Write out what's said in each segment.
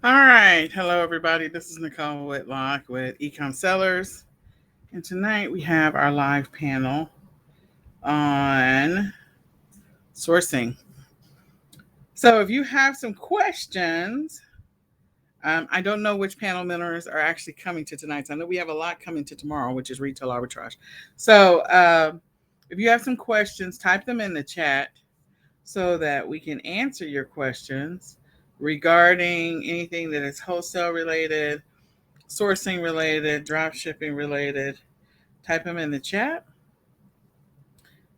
All right. Hello, everybody. This is Nicole Whitlock with eCom Sellers. And tonight we have our live panel on sourcing. So if you have some questions, I don't know which panel members are actually coming to tonight. So I know we have a lot coming to tomorrow, which is retail arbitrage. So if you have some questions, type them in the chat so that we can answer your questions regarding anything that is wholesale related, sourcing related, drop shipping related. Type them in the chat.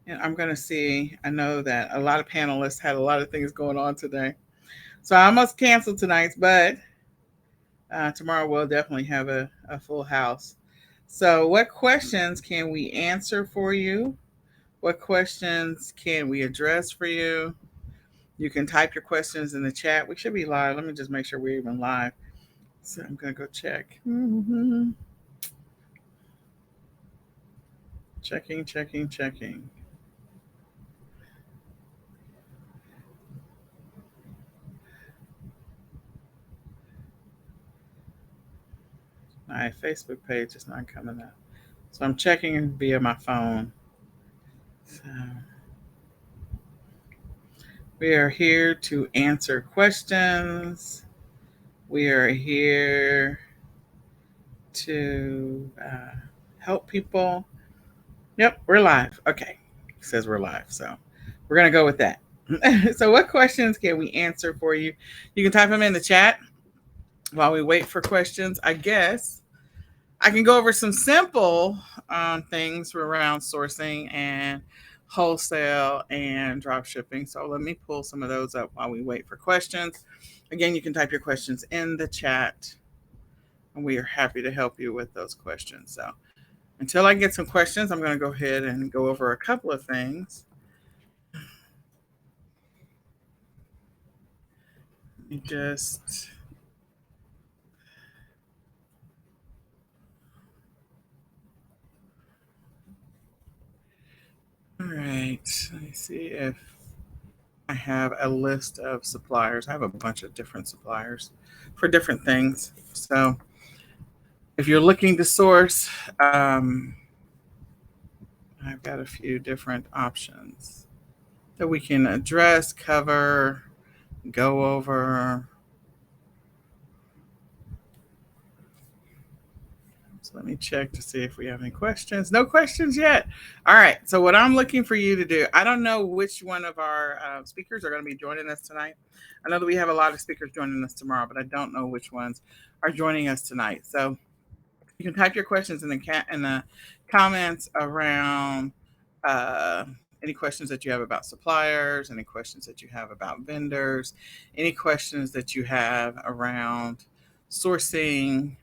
And I'm going to see. I know that a lot of panelists had a lot of things going on today. So I almost canceled tonight's, but tomorrow we'll definitely have a full house. So, what questions can we answer for you? What questions can we address for you? You can type your questions in the chat. We should be live. Let me just make sure we're even live. So I'm going to go check. Checking. My Facebook page is not coming up. So I'm checking via my phone. So we are here to answer questions. We are here to help people. Yep, we're live. Okay, it says we're live. So we're going to go with that. So, what questions can we answer for you? You can type them in the chat while we wait for questions. I guess I can go over some simple things around sourcing and wholesale and drop shipping. So let me pull some of those up while we wait for questions. Again, you can type your questions in the chat, and we are happy to help you with those questions. So until I get some questions, I'm going to go ahead and go over a couple of things. Let me just all right. Let me see if I have a list of suppliers. I have a bunch of different suppliers for different things. So if you're looking to source, I've got a few different options that we can address, cover, go over. So let me check to see if we have any questions. No questions yet. All right. So what I'm looking for you to do, I don't know which one of our speakers are going to be joining us tonight. I know that we have a lot of speakers joining us tomorrow, but I don't know which ones are joining us tonight. So you can type your questions in the comments around any questions that you have about suppliers, any questions that you have about vendors, any questions that you have around sourcing.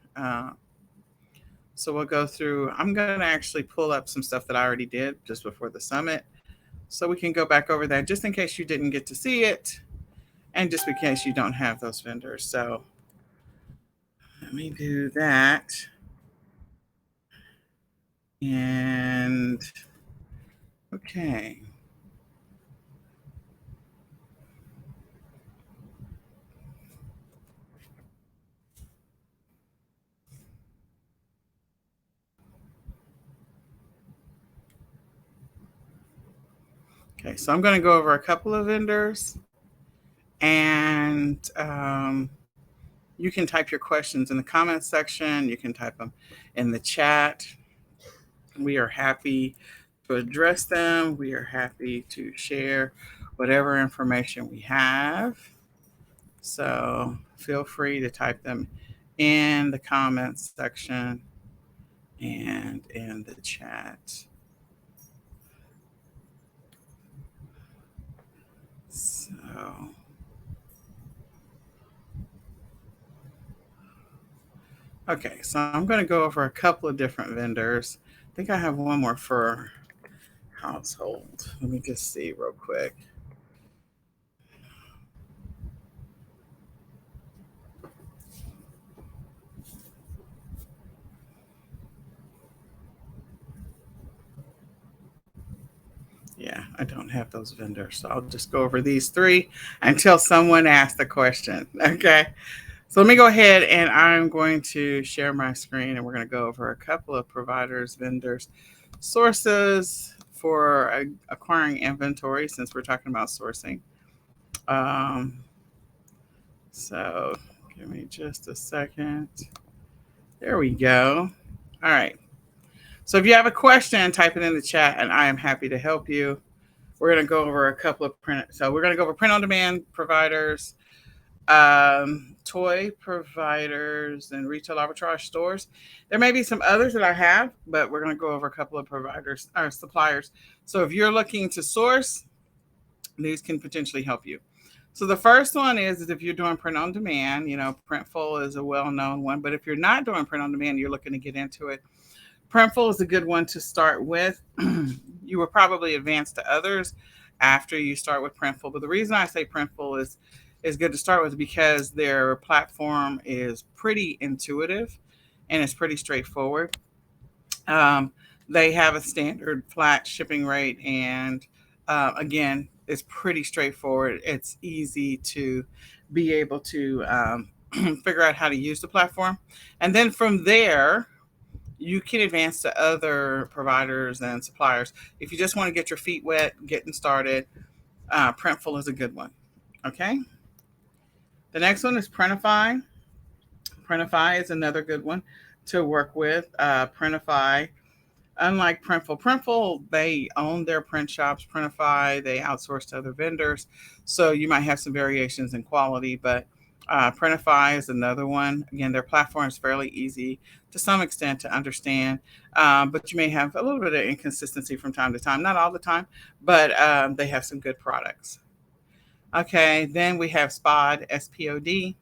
So we'll go through. I'm going to actually pull up some stuff that I already did just before the summit, so we can go back over that just in case you didn't get to see it, and just in case you don't have those vendors. So let me do that. And okay. Okay, so I'm going to go over a couple of vendors, and you can type your questions in the comments section. You can type them in the chat. We are happy to address them. We are happy to share whatever information we have. So feel free to type them in the comments section and in the chat. So okay, so I'm going to go over a couple of different vendors. I think I have one more for household. Let me just see real quick. Yeah, I don't have those vendors. So I'll just go over these three until someone asks the question. Okay. So let me go ahead and I'm going to share my screen and we're going to go over a couple of providers, vendors, sources for acquiring inventory since we're talking about sourcing. Um, so give me just a second. There we go. All right. So if you have a question, type it in the chat and I am happy to help you. We're going to go over a couple of print. So we're going to go over print on demand providers, toy providers, and retail arbitrage stores. There may be some others that I have, but we're going to go over a couple of providers or suppliers. So if you're looking to source, these can potentially help you. So the first one is if you're doing print on demand, Printful is a well-known one. But if you're not doing print on demand, you're looking to get into it, Printful is a good one to start with. You will probably advance to others after you start with Printful. But the reason I say Printful is good to start with because their platform is pretty intuitive and it's pretty straightforward. They have a standard flat shipping rate, and again, it's pretty straightforward. It's easy to be able to figure out how to use the platform, and then from there you can advance to other providers and suppliers. If you just want to get your feet wet, getting started, Printful is a good one. Okay. The next one is Printify. Printify is another good one to work with. Printify, unlike Printful, they own their print shops. Printify, they outsource to other vendors. So you might have some variations in quality, but Printify is another one. Again, their platform is fairly easy to some extent to understand, but you may have a little bit of inconsistency from time to time. Not all the time, but they have some good products. Okay, then we have Spod, SPOD.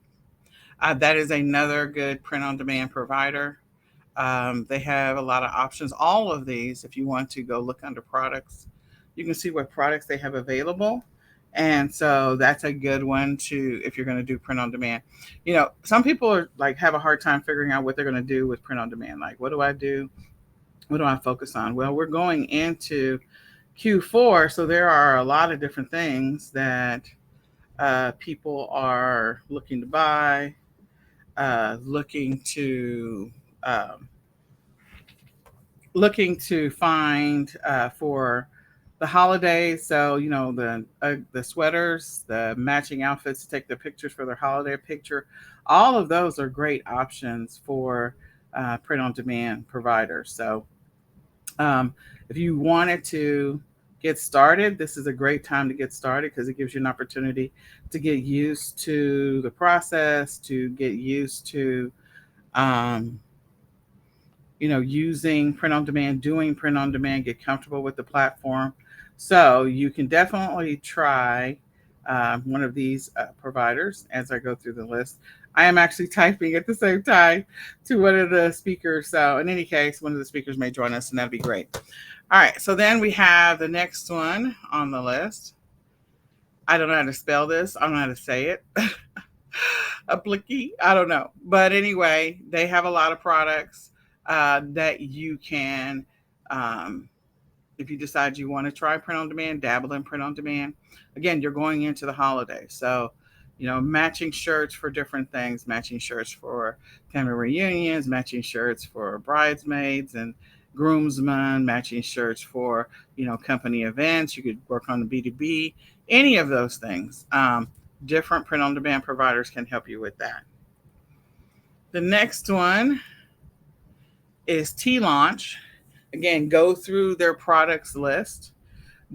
That is another good print-on-demand provider. They have a lot of options. All of these, if you want to go look under products, you can see what products they have available. And so that's a good one to, if you're going to do print on demand. Some people are like have a hard time figuring out what they're going to do with print on demand. Like, what do I do? What do I focus on? Well, we're going into Q4, so there are a lot of different things that people are looking to buy, looking to um, find for the holidays. So the sweaters, the matching outfits to take the pictures for their holiday picture. All of those are great options for print on demand providers. So if you wanted to get started, this is a great time to get started because it gives you an opportunity to get used to the process, to get used to using print on demand, doing print on demand, get comfortable with the platform. So you can definitely try one of these providers as I go through the list. I am actually typing at the same time to one of the speakers. So in any case, one of the speakers may join us and that'd be great. All right. So then we have the next one on the list. I don't know how to spell this. I don't know how to say it. A blicky. I don't know. But anyway, they have a lot of products that you can, if you decide you want to try print on demand, dabble in print on demand. Again, you're going into the holidays. So, matching shirts for different things, matching shirts for family reunions, matching shirts for bridesmaids and groomsmen, matching shirts for, company events. You could work on the B2B, any of those things. Different print on demand providers can help you with that. The next one is T-Launch. Again, go through their products list,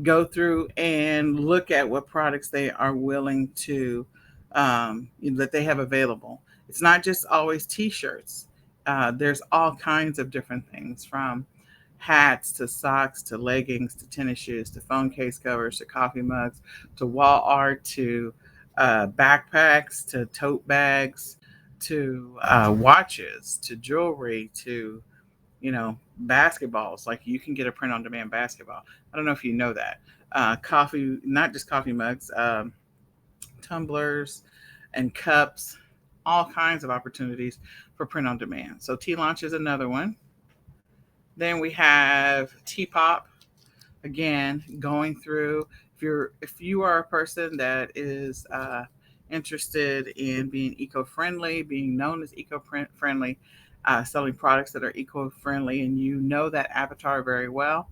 go through and look at what products they are willing to, that they have available. It's not just always t-shirts. There's all kinds of different things, from hats to socks to leggings to tennis shoes to phone case covers to coffee mugs to wall art to backpacks to tote bags to watches to jewelry to basketballs. Like, you can get a print on demand basketball. I don't know if you know that. Coffee, not just coffee mugs, tumblers and cups, all kinds of opportunities for print on demand. So T-Launch is another one. Then we have T-Pop. Again, going through, if you are a person that is interested in being eco-friendly, being known as eco-friendly, selling products that are eco-friendly, and you know that avatar very well,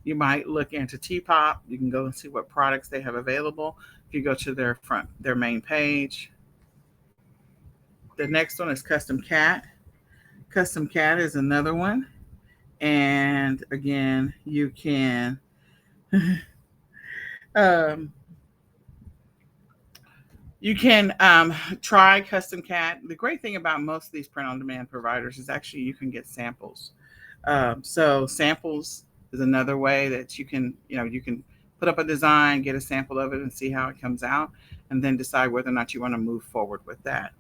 you might look into T-Pop. You can go and see what products they have available. If you go to their main page. The next one is Custom Cat. Custom Cat is another one. And again, you can um, try Custom Cat. The great thing about most of these print-on-demand providers is actually you can get samples. So samples is another way that you can put up a design, get a sample of it, and see how it comes out, and then decide whether or not you want to move forward with that.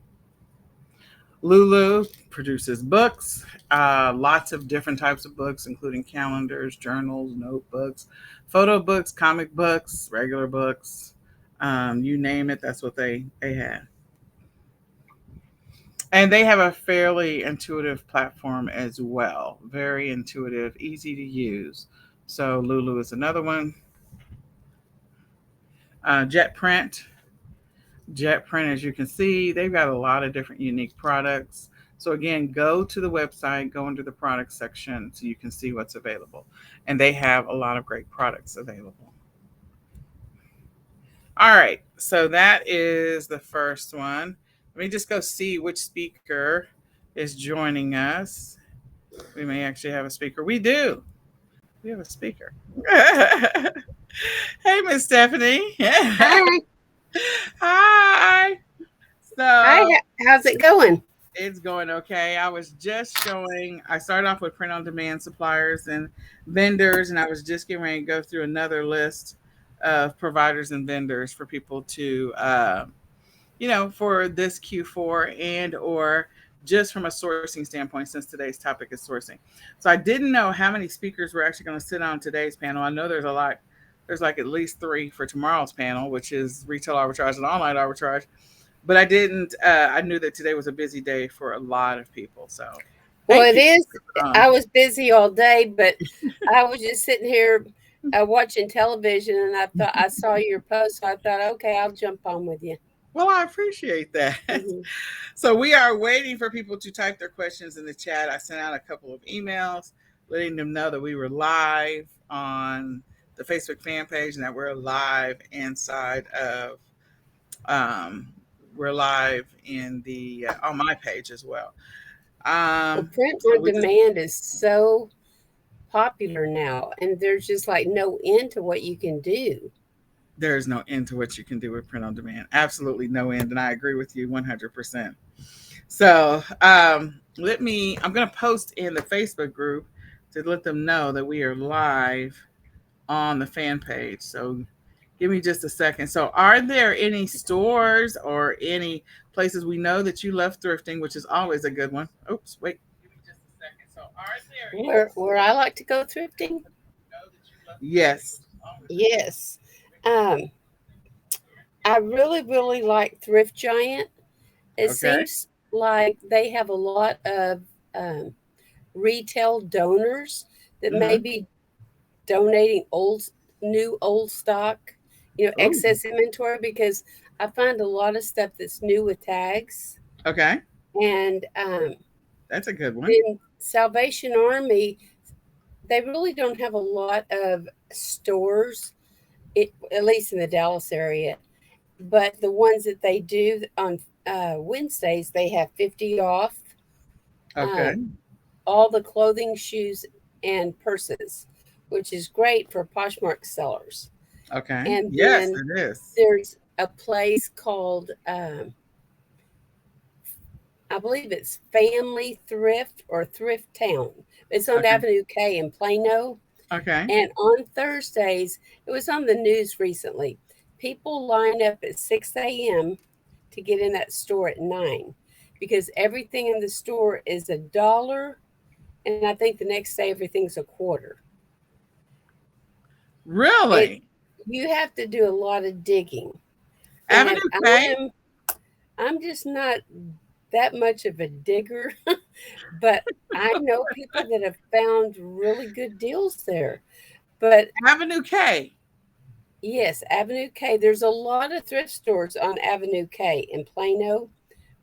Lulu produces books, lots of different types of books, including calendars, journals, notebooks, photo books, comic books, regular books. You name it, that's what they have. And they have a fairly intuitive platform as well. Very intuitive, easy to use. So Lulu is another one. Jet Print. Jet Print, as you can see, they've got a lot of different unique products. So again, go to the website, go into the product section so you can see what's available. And they have a lot of great products available. All right, so that is the first one. Let me just go see which speaker is joining us. We may actually have a speaker. We do. We have a speaker. Hey, Miss Stephanie. Hi. Hi. Hi. So How's it going? it's going okay. I started off with print on demand suppliers and vendors, and I was just getting ready to go through another list of providers and vendors for people to, for this Q4 and or just from a sourcing standpoint, since today's topic is sourcing. So I didn't know how many speakers were actually going to sit on today's panel. I know there's a lot. There's like at least three for tomorrow's panel, which is retail arbitrage and online arbitrage. But I didn't. I knew that today was a busy day for a lot of people. So Well, thank it you. is. Um, I was busy all day, but I was just sitting here watching television, and I thought I saw your post, so I thought, okay, I'll jump on with you. well, I appreciate that. Hmm. So we are waiting for people to type their questions in the chat. I sent out a couple of emails letting them know that we were live on the Facebook fan page and that we're live inside of we're live in the on my page as well. Well, print So on we just demand is so popular now, and there's just like no end to what you can do. there is no end to what you can do with print on demand. Absolutely no end, and I agree with you 100%. So I'm going to post in the Facebook group to let them know that we are live on the fan page. So give me just a second. So are there any stores or any places we know that you love thrifting, which is always a good one? Oops, wait. Give me just a second. So are there any Where I like to go thrifting, Yes. yes. Um, I really like Thrift Giant. It Okay. seems like they have a lot of um, retail donors that may Mm-hmm. be donating old stock, Oh, excess inventory, because I find a lot of stuff that's new with tags. okay. And That's a good one. then Salvation Army, they really don't have a lot of stores, at least in the Dallas area. But the ones that they do on Wednesdays, they have 50 off Okay. um, all the clothing, shoes, and purses, which is great for Poshmark sellers. Okay. And Yes, then it is. there's a place called, I believe it's Family Thrift or Thrift Town. It's on Okay. Avenue K in Plano. Okay. And on Thursdays, it was on the news recently. People line up at 6 a.m. to get in that store at 9 because everything in the store is $1, and I think the next day everything's a quarter. It Really? You have to do a lot of digging, and Avenue K? I'm just not that much of a digger, but I know people that have found really good deals there. But Avenue K. Yes, Avenue K. There's a lot of thrift stores on Avenue K in Plano,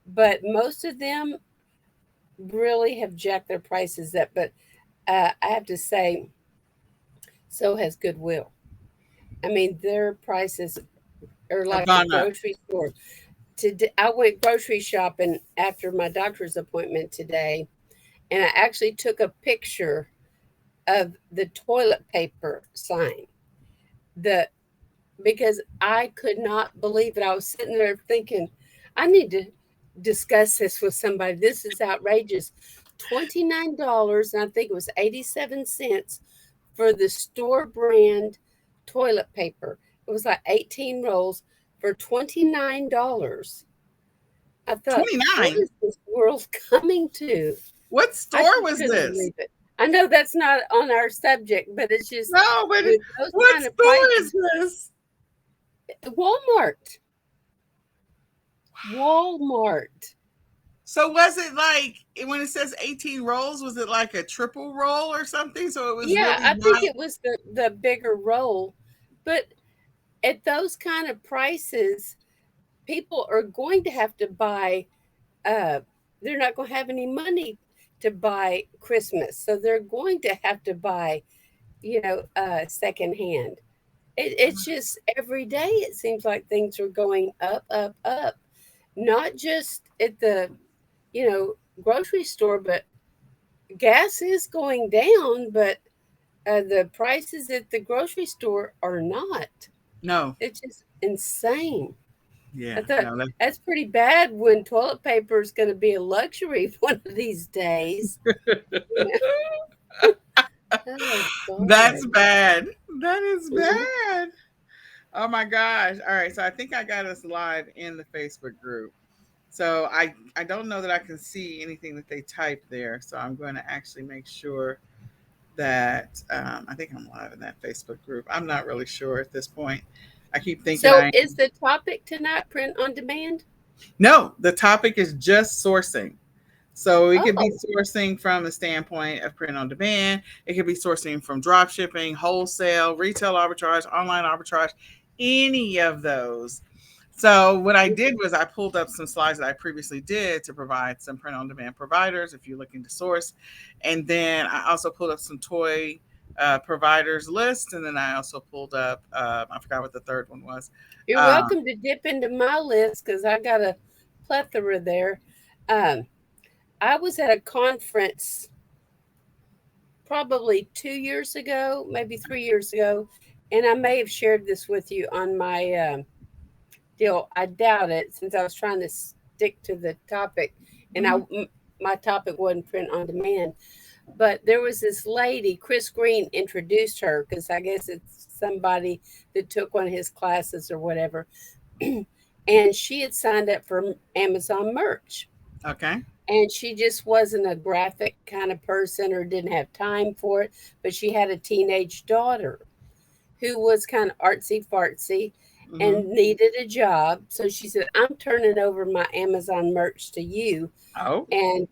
but most of them really have jacked their prices up. But I have to say, so has Goodwill. I mean, their prices are Have like a gone up. grocery store. Today, I went grocery shopping after my doctor's appointment today, and I actually took a picture of the toilet paper sign. The Because I could not believe it. I was sitting there thinking, I need to discuss this with somebody. This is outrageous. $29, and I think it was 87 cents for the store brand toilet paper. It was like 18 rolls for $29. I thought, what 29. is this world coming to? What I store just was couldn't this? believe it. I know that's not on our subject, but it's just No, but with those what kind of store is prices. this? Walmart. Walmart. So was it like when it says 18 rolls, was it like a triple roll or something? So it was Yeah, really I think not. it was the bigger roll, but at those kind of prices, people are going to have to buy. Uh, they're not going to have any money to buy Christmas, so they're going to have to buy, secondhand. It's just every day. It seems like things are going up, up, up. Not just at the you know grocery store, but gas is going down, but the prices at the grocery store are not. No. It's just insane. Yeah, I thought no. that's pretty bad when toilet paper is going to be a luxury one of these days. You Oh That's God. bad. That is Mhm. bad. Oh my gosh. All right. So I think I got us live in the Facebook group. So I don't know that I can see anything that they type there. So I'm going to actually make sure that I think I'm live in that Facebook group. I'm not really sure at this point. I keep thinking So I is the topic tonight print on demand? no. The topic is just sourcing. So it could be Oh, sourcing from the standpoint of print on demand. It could be sourcing from drop shipping, wholesale, retail arbitrage, online arbitrage, any of those. So what I did mhm. was I pulled up some slides that I previously did to provide some print on demand providers if you're looking to source. And then I also pulled up some toy providers list. And then I also pulled up, I forgot what the third one was. You're Uh, welcome to dip into my list because I got a plethora there. Um, I was at a conference probably 2 years ago, maybe 3 years ago, and I may have shared this with you on my deal. I doubt it since I was trying to stick to the topic, and mhm, my topic wasn't print on demand. But there was this lady, Chris Green introduced her because I guess it's somebody that took one of his classes or whatever, and she had signed up for Amazon merch. okay. And she just wasn't a graphic kind of person or didn't have time for it, but she had a teenage daughter who was kind of artsy fartsy Hmm. and needed a job. So she said, I'm turning over my Amazon merch to you, Oh. and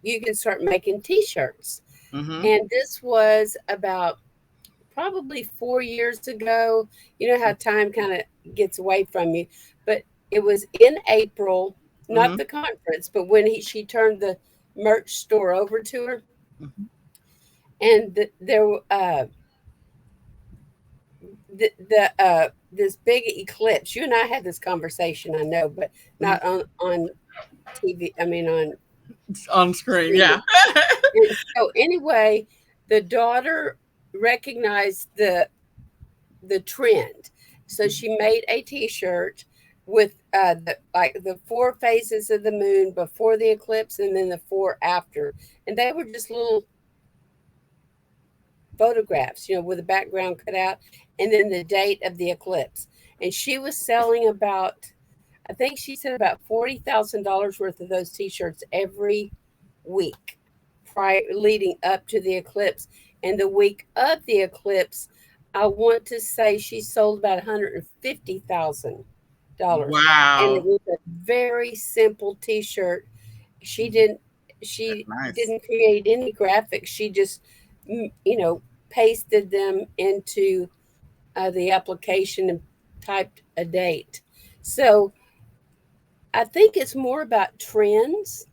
you can start making t shirts. Hmm. And this was about probably 4 years ago. You know how time kind of gets away from you, but it was in April, not Hmm. the conference, but when she turned the merch store over to her, Hmm. and this big eclipse. You and I had this conversation, I know, but Hmm. not on TV. I mean on On screen, yeah. streaming. And so anyway, the daughter recognized the trend. So she made a T-shirt with the four phases of the moon before the eclipse and then the four after, and they were just little photographs, with the background cut out, and then the date of the eclipse. And she was selling about, I think she said about $40,000 worth of those T-shirts every week prior leading up to the eclipse. And the week of the eclipse, I want to say she sold about $150,000, and it Wow. was a very simple T-shirt. She didn't That's she nice. didn't create any graphics. She just pasted them into the application and typed a date. So I think it's more about trends,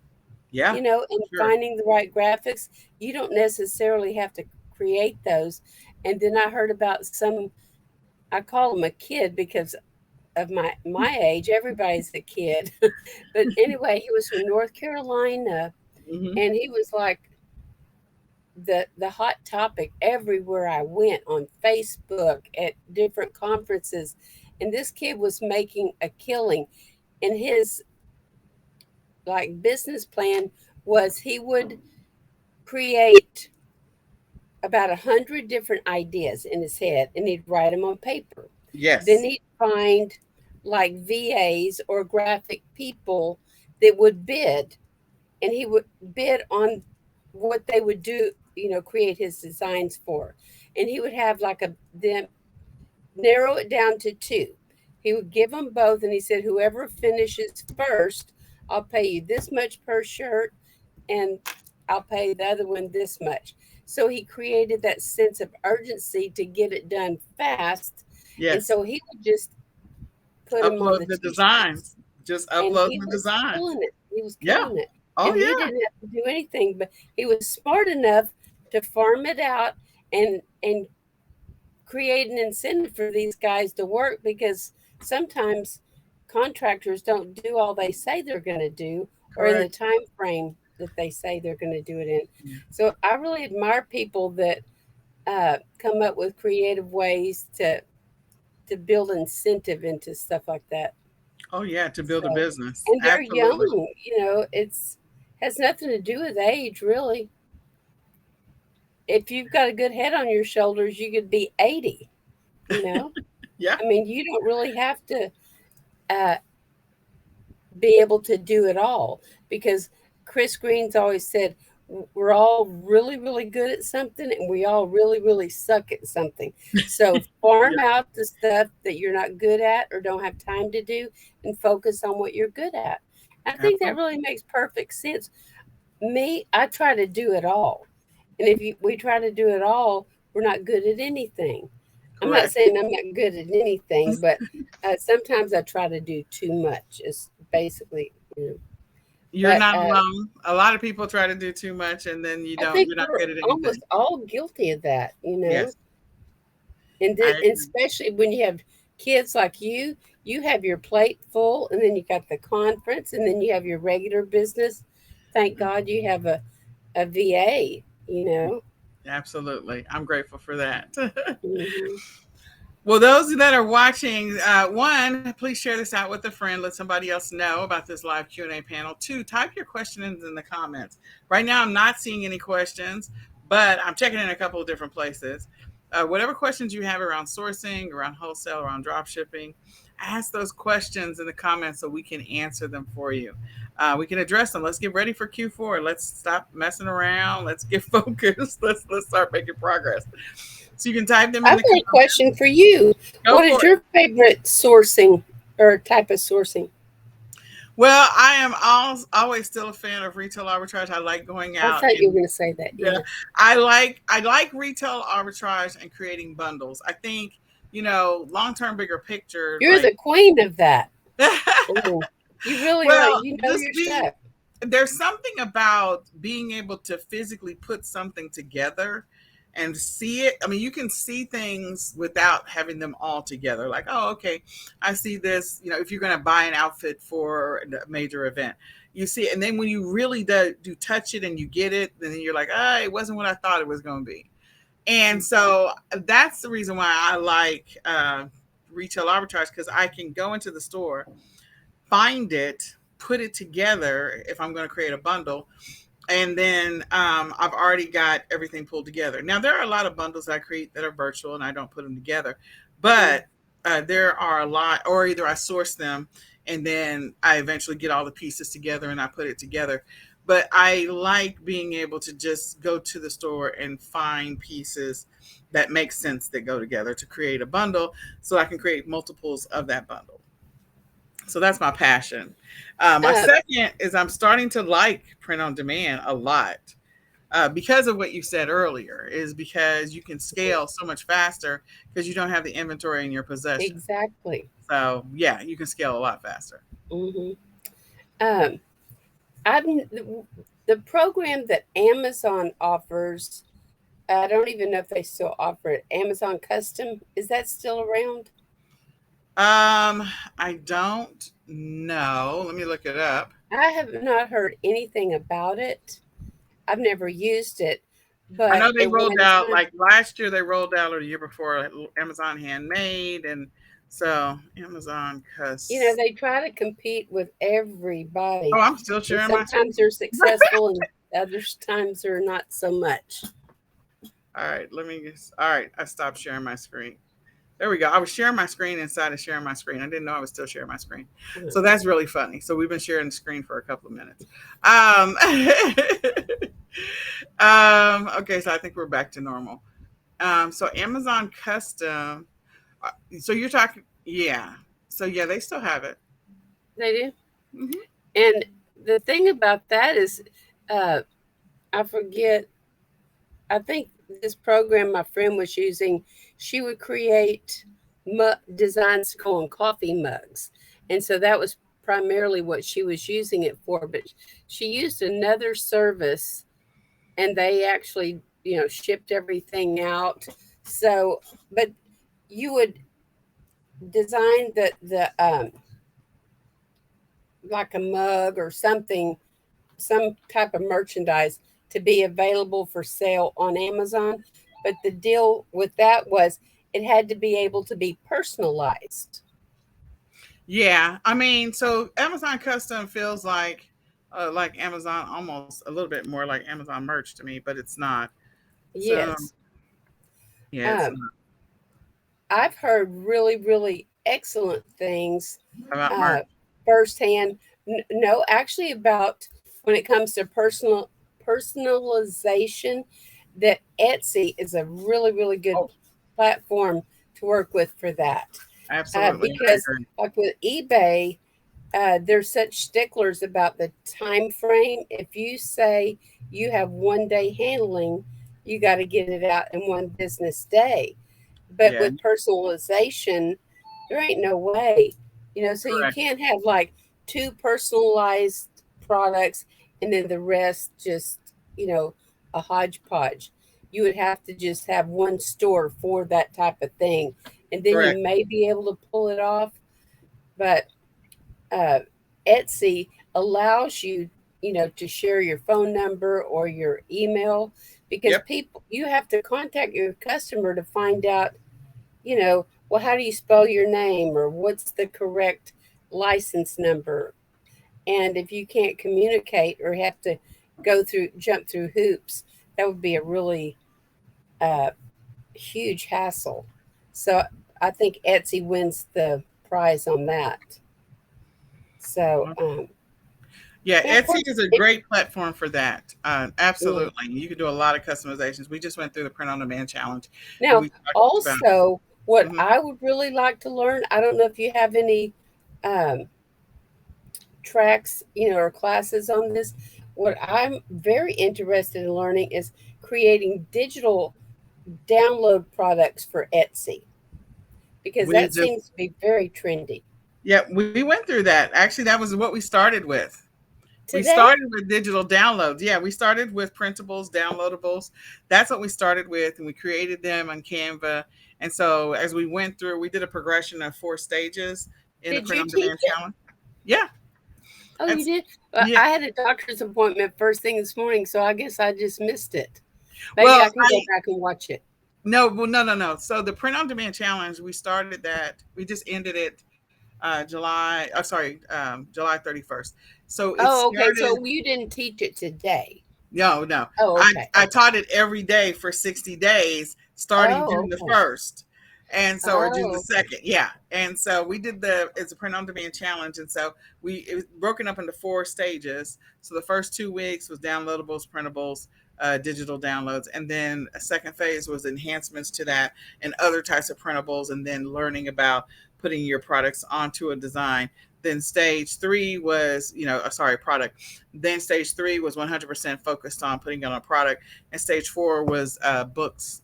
Yeah, and sure. finding the right graphics. You don't necessarily have to create those. And then I heard about some, I call him a kid because of my age. Everybody's a kid. But anyway, he was from North Carolina, Hmm. and he was like the hot topic everywhere I went, on Facebook, at different conferences. And this kid was making a killing. And his like business plan was he would create about 100 different ideas in his head, and he'd write them on paper. Then Yes. he'd find like VAs or graphic people that would bid, and he would bid on what they would do, create his designs for. And he would have like a them narrow it down to two. He would give them both, and he said, whoever finishes first, I'll pay you this much per shirt, and I'll pay the other one this much. So he created that sense of urgency to get it done fast. And Yes. so he would just put them on Upload the the t shirts, designs. Just and uploading he the was designs. killing it. He was Yeah. killing it. Oh, And he yeah. didn't have to do anything, but he was smart enough to farm it out and create an incentive for these guys to work, because sometimes contractors don't do all they say they're going to do, or in the Correct. time frame that they say they're going to do it in. Yeah. So I really admire people that come up with creative ways to build incentive into stuff like that. Oh, yeah. To build a So, business. and they're Absolutely. young. It's has nothing to do with age, really. If you've got a good head on your shoulders, you could be 80. You know, Yeah. I mean, you don't really have to uh, be able to do it all, because Chris Green's always said we're all really, really good at something, and we all really, really suck at something. So farm Yeah. out the stuff that you're not good at or don't have time to do, and focus on what you're good at. I think that Absolutely. really makes perfect sense. Me, I try to do it all. And if we try to do it all, we're not good at anything. I'm not Correct. saying I'm not good at anything, but sometimes I try to do too much. Is basically. You're But not alone. A lot of people try to do too much and then I think you're not we're good at anything. almost all guilty of that. Yes. And I then, and agree. especially when you have kids like you have your plate full, and then you got the conference, and then you have your regular business. Thank God you have a VA. You know. Absolutely. I'm grateful for that. Hmm. Well, those that are watching, one, please share this out with a friend. Let somebody else know about this live Q&A panel. Two, type your questions in the comments. Right now, I'm not seeing any questions, but I'm checking in a couple of different places. Whatever questions you have around sourcing, around wholesale, around drop shipping, ask those questions in the comments so we can answer them for you. We can address them. Let's get ready for Q4. Let's stop messing around. Let's get focused. Let's start making progress. So you can type them in I've the got a comments. question for you. Go What is for it. your favorite sourcing or type of sourcing? Well, I am always still a fan of retail arbitrage. I like going I out thought you were and going to say that. yeah, Yeah. I like retail arbitrage and creating bundles. I think, long term, bigger picture, You're like the queen of that. Mm. You really are. well, You know just your being stuff. there's something about being able to physically put something together and see it. I mean, you can see things without having them all together. Like, oh, okay, I see this. If you're going to buy an outfit for a major event, you see it. And then when you really do touch it and you get it, then you're like, it wasn't what I thought it was going to be. And so that's the reason why I like retail arbitrage, because I can go into the store, find it, put it together if I'm going to create a bundle, and then I've already got everything pulled together. Now there are a lot of bundles I create that are virtual and I don't put them together, Mm. but there are a lot, or either I source them and then I eventually get all the pieces together and I put it together. But I like being able to just go to the store and find pieces that make sense that go together to create a bundle, so I can create multiples of that bundle. So that's my passion. My Uh, second is I'm starting to like print on demand a lot. because of what you said earlier, is because you can scale so much faster because you don't have the inventory in your possession. Exactly. So yeah, you can scale a lot faster. Hmm. Um, I've the program that Amazon offers. I don't even know if they still offer it. Amazon Custom, is that still around? I don't know. Let me look it up. I have not heard anything about it. I've never used it, I but know they at rolled one out time, like last year. They rolled out, or the year before, like, Amazon Handmade, and so Amazon Custom. they try to compete with Oh, everybody, I'm still and sharing my sometimes screen. they're successful, and other times they're not so much. All right, let me just. All right, I stopped sharing my screen. There we go. I was sharing my screen inside of sharing my screen. I didn't know I was still sharing my screen. Uh-huh. So that's really funny. So we've been sharing the screen for a couple of minutes. Okay, so I think we're back to normal. So Amazon Custom. So you're talking, yeah. So yeah, they still have it. They do. Hmm. And the thing about that is, uh, I forget. I think this program my friend was using, she would create designs to go on coffee mugs. And so that was primarily what she was using it for. But she used another service and they actually, shipped everything out. So, but you would design the like a mug or something, some type of merchandise to be available for sale on Amazon. But the deal with that was it had to be able to be personalized. Yeah, I mean, so Amazon Custom feels like Amazon, almost a little bit more like Amazon Merch to me, but it's not. So Yes. yeah, it's Um, not I've heard really, really excellent things about uh, merch. firsthand. No, actually, about when it comes to personalization, that Etsy is a really, really good Oh, platform to work with for that. absolutely, I Because, agree. like with eBay, they're such sticklers about the time frame. If you say you have 1 day handling, you got to get it out in one business day. But Yeah, with personalization, there ain't no way. So you correct, can't have like two personalized products and then the rest just, you know, a hodgepodge. You would have to just have one store for that type of thing. And then correct. you may be able to pull it off. But uh, Etsy allows you, to share your phone number or your email because Yep, people, you have to contact your customer to find out, well, how do you spell your name or what's the correct license number? And if you can't communicate or have to jump through hoops, that would be a really uh, huge hassle. So I think Etsy wins the prize on that. So, yeah. and of Etsy course, is a great platform for that. yeah. Absolutely, you can do a lot of customizations. We just went through the print on demand challenge, and Now, we talked about. also, what Mhm. I would really like to learn, I don't know if you have any um, tracks, or classes on this. What I'm very interested in learning is creating digital download products for Etsy because We that just seems to be very trendy Yeah, we went through that. Actually, that was what we started with. We today. started with digital downloads. Yeah, we started with printables, downloadables. That's what we started with, and we created them on Canva. And so as we went through, we did a progression of 4 stages in the Did print you on teach demand it? challenge. Yeah, Oh, you that's did? yeah. I had a doctor's appointment first thing this morning, so I guess I just missed it. Maybe Well, I can go back and watch it. no, well, no, no, no. So the print on demand challenge, we started that. We just ended it July 31st. So it Oh, okay. started. So you didn't teach it today. No, no. Oh, okay. I Okay. taught it every day for 60 days, starting Oh, June the okay. 1st. And so, or June the Oh, okay. 2nd. Yeah. And so we did it's a print on demand challenge. And so it was broken up into 4 stages. So the first 2 weeks was downloadables, printables, digital downloads. And then a second phase was enhancements to that and other types of printables. And then learning about putting your products onto a design. Then stage 3 was, product. Then stage 3 was 100% focused on putting it on a product. And stage 4 was books.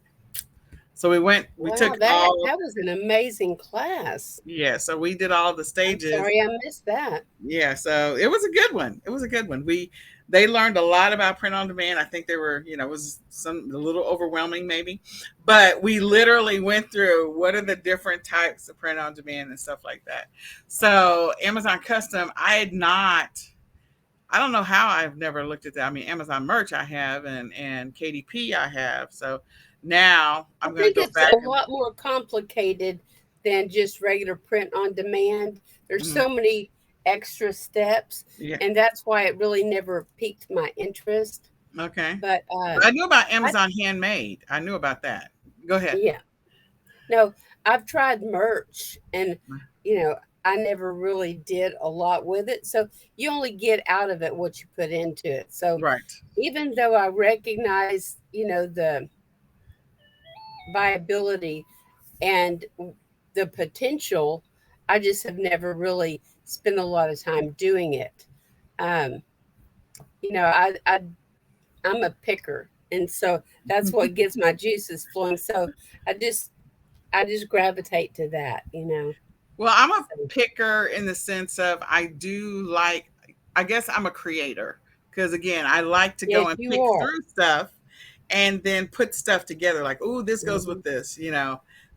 So we took Wow, that all, that was an amazing class. yeah, so we did all the I'm stages. sorry I missed that. Yeah, so it was a good one. It was a good one. They learned a lot about print on demand. I think there were, it was a little overwhelming maybe, but we literally went through what are the different types of print on demand and stuff like that. So Amazon Custom, I don't know how I've never looked at that. I mean, Amazon Merch I have, and KDP I have. So now I I'm going to think go it's back a and lot more complicated than just regular print on demand. There's mhm, so many extra steps, yeah, and that's why it really never piqued my interest. okay. But But I knew about I Amazon Handmade. I knew about that. Go ahead. yeah, no, I've tried merch, and you know, I never really did a lot with it. So you only get out of it what you put into it. So Right. even though I recognize, the viability and the potential, I just have never really spent a lot of time doing it. Um, I'm a picker, and so that's what gets my juices flowing. So I just I just gravitate to that. Well, I'm a So picker in the sense of I do like, I guess I'm a creator because again, I like to go yes, and you pick are. through stuff and then put stuff together like, oh, this goes Mhm. with this.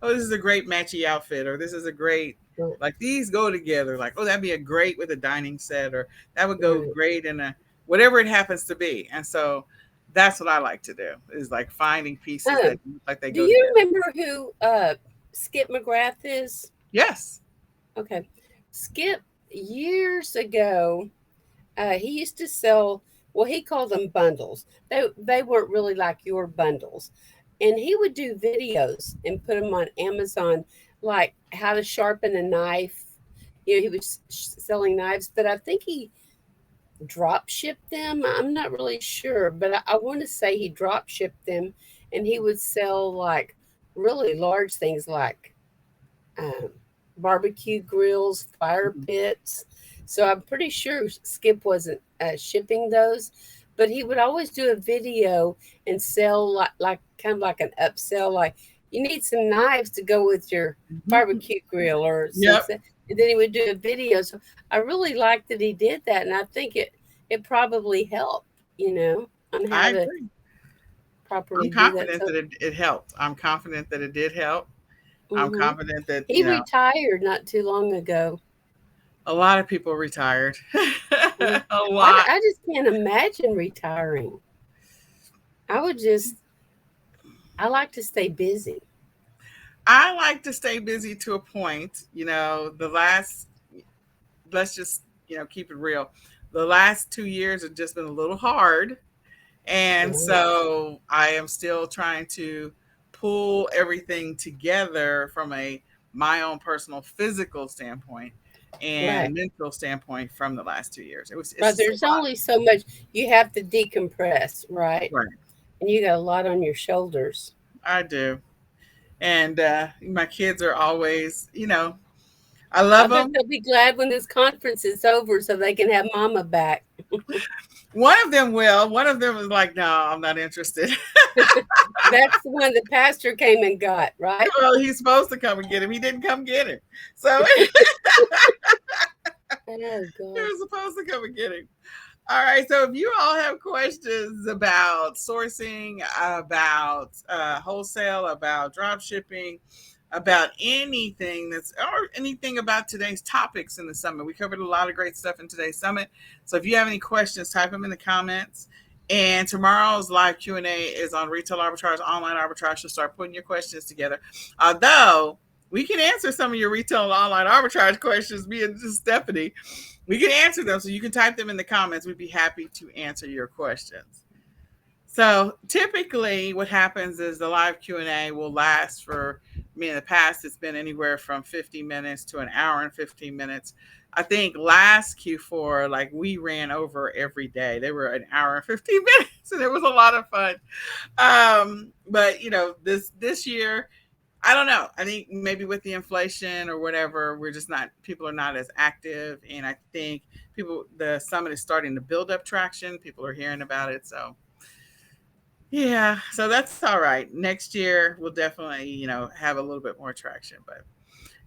Oh, this is a great matchy outfit, or this is a great, Right, like these go together. Like, oh, that'd be a great with a dining set, or that would go right. great in a whatever it happens to be. And so that's what I like to do is like finding pieces that Um, look like they do go you together. remember who Skip McGrath is? Yes. Okay, Skip years ago, he used to sell. Well, he called them bundles. They weren't really like your bundles, and he would do videos and put them on Amazon, like how to sharpen a knife. He was selling knives, but I think he drop shipped them. I'm not really sure, but I want to say he drop shipped them, and he would sell like really large things like um, barbecue grills, fire Mhm. pits. So I'm pretty sure Skip wasn't shipping those, but he would always do a video and sell like kind of like an upsell, like you need some knives to go with your Mhm. barbecue grill or some. Yep. And then he would do a video. So I really liked that he did that, and I think it probably helped, on how I to agree. properly I'm do that. confident So that it helped. I'm confident that it did help. I'm hmm confident that, he retired not too long ago. a lot of people retired. Yeah. A I, lot. I just can't imagine retiring. I would just, I like to stay busy. I like to stay busy to a point. Let's just, keep it real. The last 2 years have just been a little hard. And Right. so I am still trying to pull everything together from my own personal physical standpoint and Right. mental standpoint from the last 2 years. It's Right. just a There's lot. only so much you have to decompress, right? Right. And you got a lot on your shoulders. I do. And my kids are always, I I love bet them. they'll be glad when this conference is over so they can have mama back. One of them will. One of them is like, no, I'm not interested. That's the one the pastor came and got, right? Well, he's supposed to come and get him. He didn't come get him. So Oh he gosh. was supposed to come and get him. All right. So if you all have questions about sourcing, about wholesale, about drop shipping, about anything or anything about today's topics in the summit, we covered a lot of great stuff in today's summit. So if you have any questions, type them in the comments. And tomorrow's live Q&A is on retail arbitrage, online arbitrage. So start putting your questions together. Although we can answer some of your retail and online arbitrage questions, me and Stephanie. We can answer them, so you can type them in the comments. We'd be happy to answer your questions. So typically what happens is the live Q&A will last for, in the past, it's been anywhere from 50 minutes to an hour and 15 minutes. I think last Q4, like we ran over every day. They were an hour and 15 minutes, and it was a lot of fun. But this year, I don't know. I think maybe with the inflation or whatever, we're just not, people are not as active. And I think the summit is starting to build up traction. People are hearing about it. So, yeah. So that's all right. Next year, we'll definitely, have a little bit more traction. But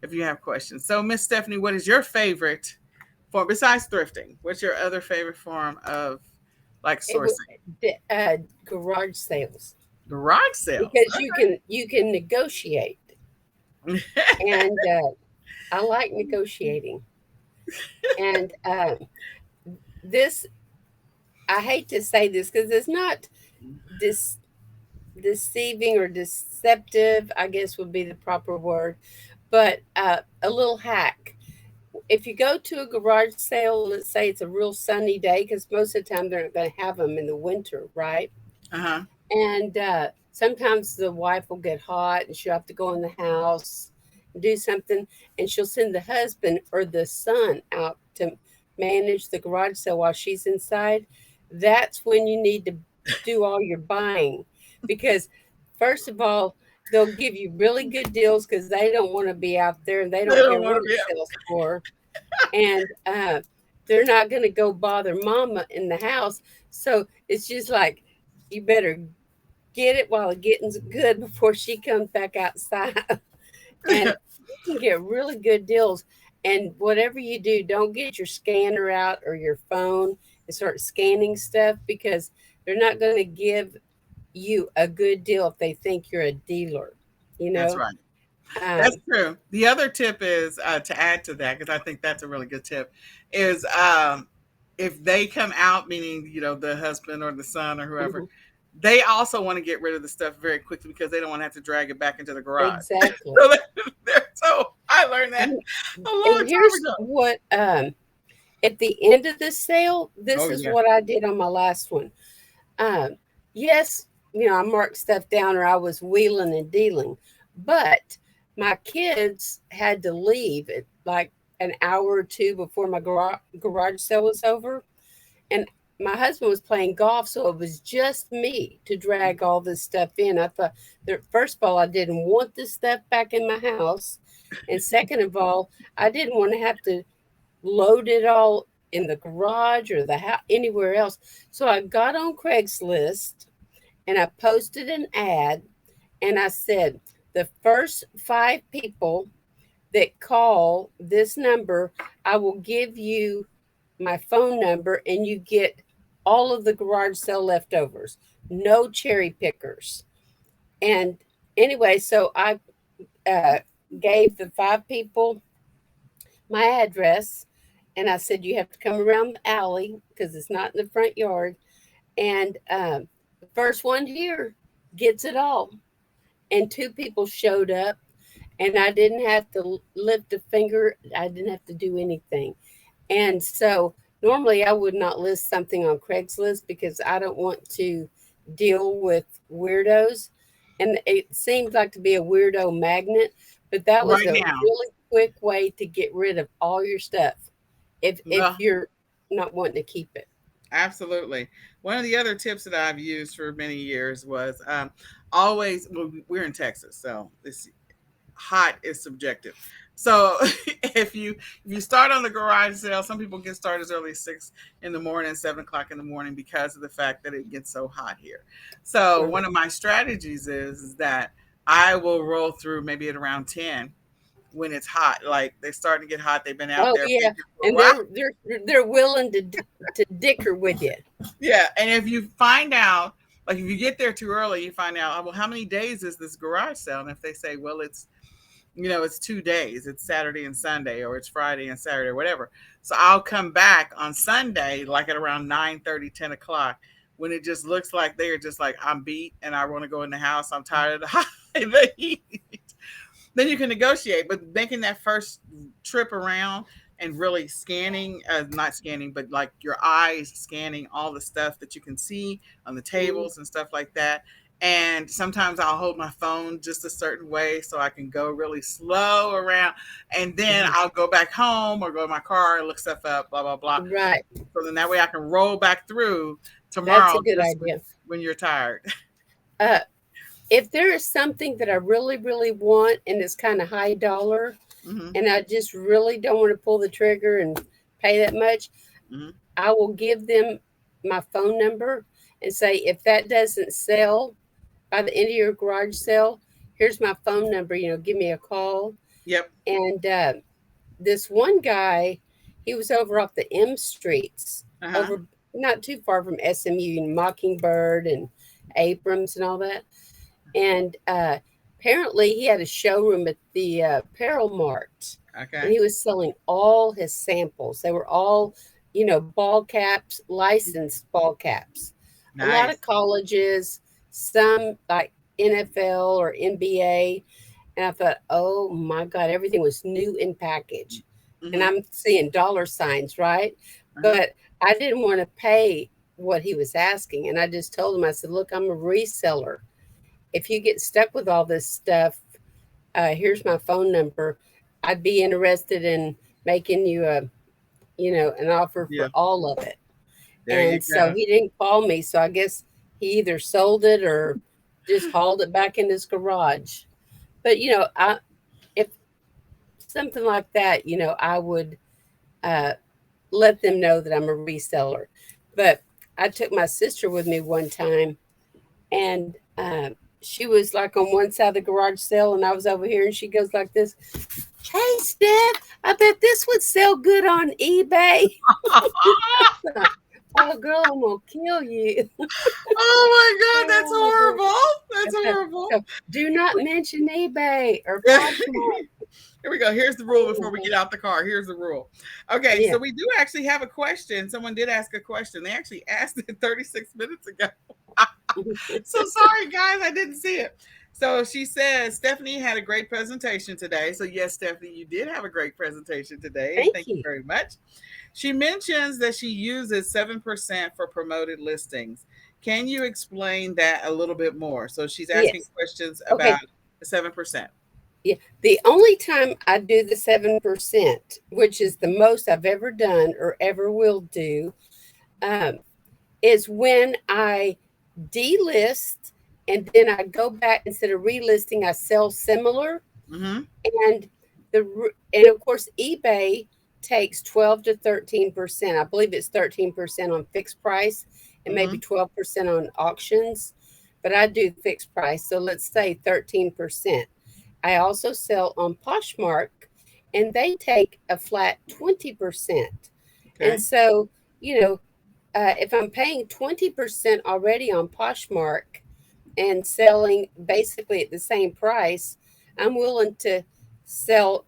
if you have questions. So, Miss Stephanie, what is your favorite form besides thrifting? What's your other favorite form of like It was sourcing? garage sales Garage sales. because you can negotiate, and I like negotiating. And this, I hate to say this because it's not dis- deceiving or deceptive, I guess would be the proper word, but a little hack. If you go to a garage sale, let's say it's a real sunny day, because most of the time they're not going to have them in the winter, right? Uh-huh. And sometimes the wife will get hot and she'll have to go in the house and do something, and she'll send the husband or the son out to manage the garage sale while she's inside. That's when you need to do all your buying, because, first of all, they'll give you really good deals because they don't want to be out there and they They don't don't care want what to it be. sells for. And they're not going to go bother mama in the house. So it's just like, you better get it while the getting's good before she comes back outside. And you can get really good deals. And whatever you do, don't get your scanner out or your phone and start scanning stuff, because they're not going to give you a good deal if they think you're a dealer, you That's know? right. That's Um, true. The other tip is to add to that, because I think that's a really good tip, is if they come out, meaning the husband or the son or whoever, mhm, they also want to get rid of the stuff very quickly because they don't want to have to drag it back into the garage. exactly. So, so I learned that And, a long and time here's ago. what, at the end of the sale, this Oh is yeah, what I did on my last one. Um, yes, I marked stuff down or I was wheeling and dealing, but my kids had to leave at like an hour or two before my garage sale was over. And my husband was playing golf, so it was just me to drag all this stuff in. I thought, that, first of all, I didn't want this stuff back in my house. And second of all, I didn't want to have to load it all in the garage or the house, anywhere else. So I got on Craigslist and I posted an ad, and I said, the first 5 people that call this number, I will give you my phone number and you get all of the garage sale leftovers. No cherry pickers. And anyway, so I uh, gave the 5 people my address, and I said, you have to come around the alley because it's not in the front yard. And the first one here gets it all. And 2 people showed up, and I didn't have to lift a finger. I didn't have to do anything. And so normally I would not list something on Craigslist because I don't want to deal with weirdos. And it seems like to be a weirdo magnet, but that was right a now. really quick way to get rid of all your stuff if Well, you're not wanting to keep it. absolutely. One of the other tips that I've used for many years was always. Well, we're in Texas, so this hot is subjective. So if you start on the garage sale, some people get started as early as 6 in the morning, 7 o'clock in the morning, because of the fact that it gets so hot here. So Uh-huh. one of my strategies is that I will roll through maybe at around 10 when it's hot. Like they're starting to get hot. They've been out Oh there yeah, maybe for a and while. they're willing to dicker with you. Yeah. And if you find out, like if you get there too early, you find out, well, how many days is this garage sale? And if they say, well, it's 2 days, it's Saturday and Sunday, or it's Friday and Saturday, or whatever. So I'll come back on Sunday, like at around 9:30, 10 o'clock, when it just looks like they're just like, I'm beat and I want to go in the house. I'm tired of the heat. Then you can negotiate, but making that first trip around and really scanning, not scanning, but like your eyes scanning all the stuff that you can see on the Mm, tables and stuff like that. And sometimes I'll hold my phone just a certain way so I can go really slow around, and then mhm. I'll go back home or go in my car and look stuff up, blah blah blah. Right, So then that way I can roll back through that's a tomorrow, good just idea. when you're tired. Uh, if there is something that I really, really want and it's kind of high dollar, Mm-hmm. and I just really don't want to pull the trigger and pay that much, Mm-hmm. I will give them my phone number and say, if that doesn't sell by the end of your garage sale, here's my phone number. Give me a call. Yep. And this one guy, he was over off the M streets, Uh-huh. over not too far from SMU, Mockingbird and Abrams and all that. And apparently, he had a showroom at the Apparel Mart, and Okay. he was selling all his samples. They were all, ball caps, licensed ball caps. A lot of Nice. colleges, some like NFL or NBA. And I thought, oh my God, everything was new in package. And Mm-hmm. I'm seeing dollar signs, right? Uh-huh. But I didn't want to pay what he was asking. And I just told him, I said, look, I'm a reseller. If you get stuck with all this stuff, here's my phone number. I'd be interested in making you an offer Yeah. for all of it. There you And so go. he didn't call me. So I guess he either sold it or just hauled it back in his garage. But if something like that, I would uh, let them know that I'm a reseller. But I took my sister with me one time, and she was like on one side of the garage sale, and I was over here, and she goes like this, "Hey, Steph, I bet this would sell good on eBay." Oh, girl, I'm gonna kill you. Oh my God, that's Oh, horrible. I That's said, horrible. so do not mention eBay or Poshmark. Here we go. Here's the rule before we get out the car. Here's the rule. Okay, Yeah. so we do actually have a question. Someone did ask a question. They actually asked it 36 minutes ago. So sorry, guys, I didn't see it. So she says Stephanie had a great presentation today. So yes, Stephanie, you did have a great presentation today, and Thank thank you you. very much. She mentions that she uses 7% for promoted listings. Can you explain that a little bit more? So she's asking Yes. questions about Okay. the 7%. Yeah. The only time I do the 7%, which is the most I've ever done or ever will do, um, is when I delist and then I go back instead of relisting, I sell similar. Mm-hmm. And and of course eBay takes 12 to 13%. I believe it's 13% on fixed price and maybe Mm-hmm. 12% on auctions, but I do fixed price. So let's say 13%. I also sell on Poshmark and they take a flat 20%. And Okay. so, you know, if I'm paying 20% already on Poshmark and selling basically at the same price, I'm willing to sell,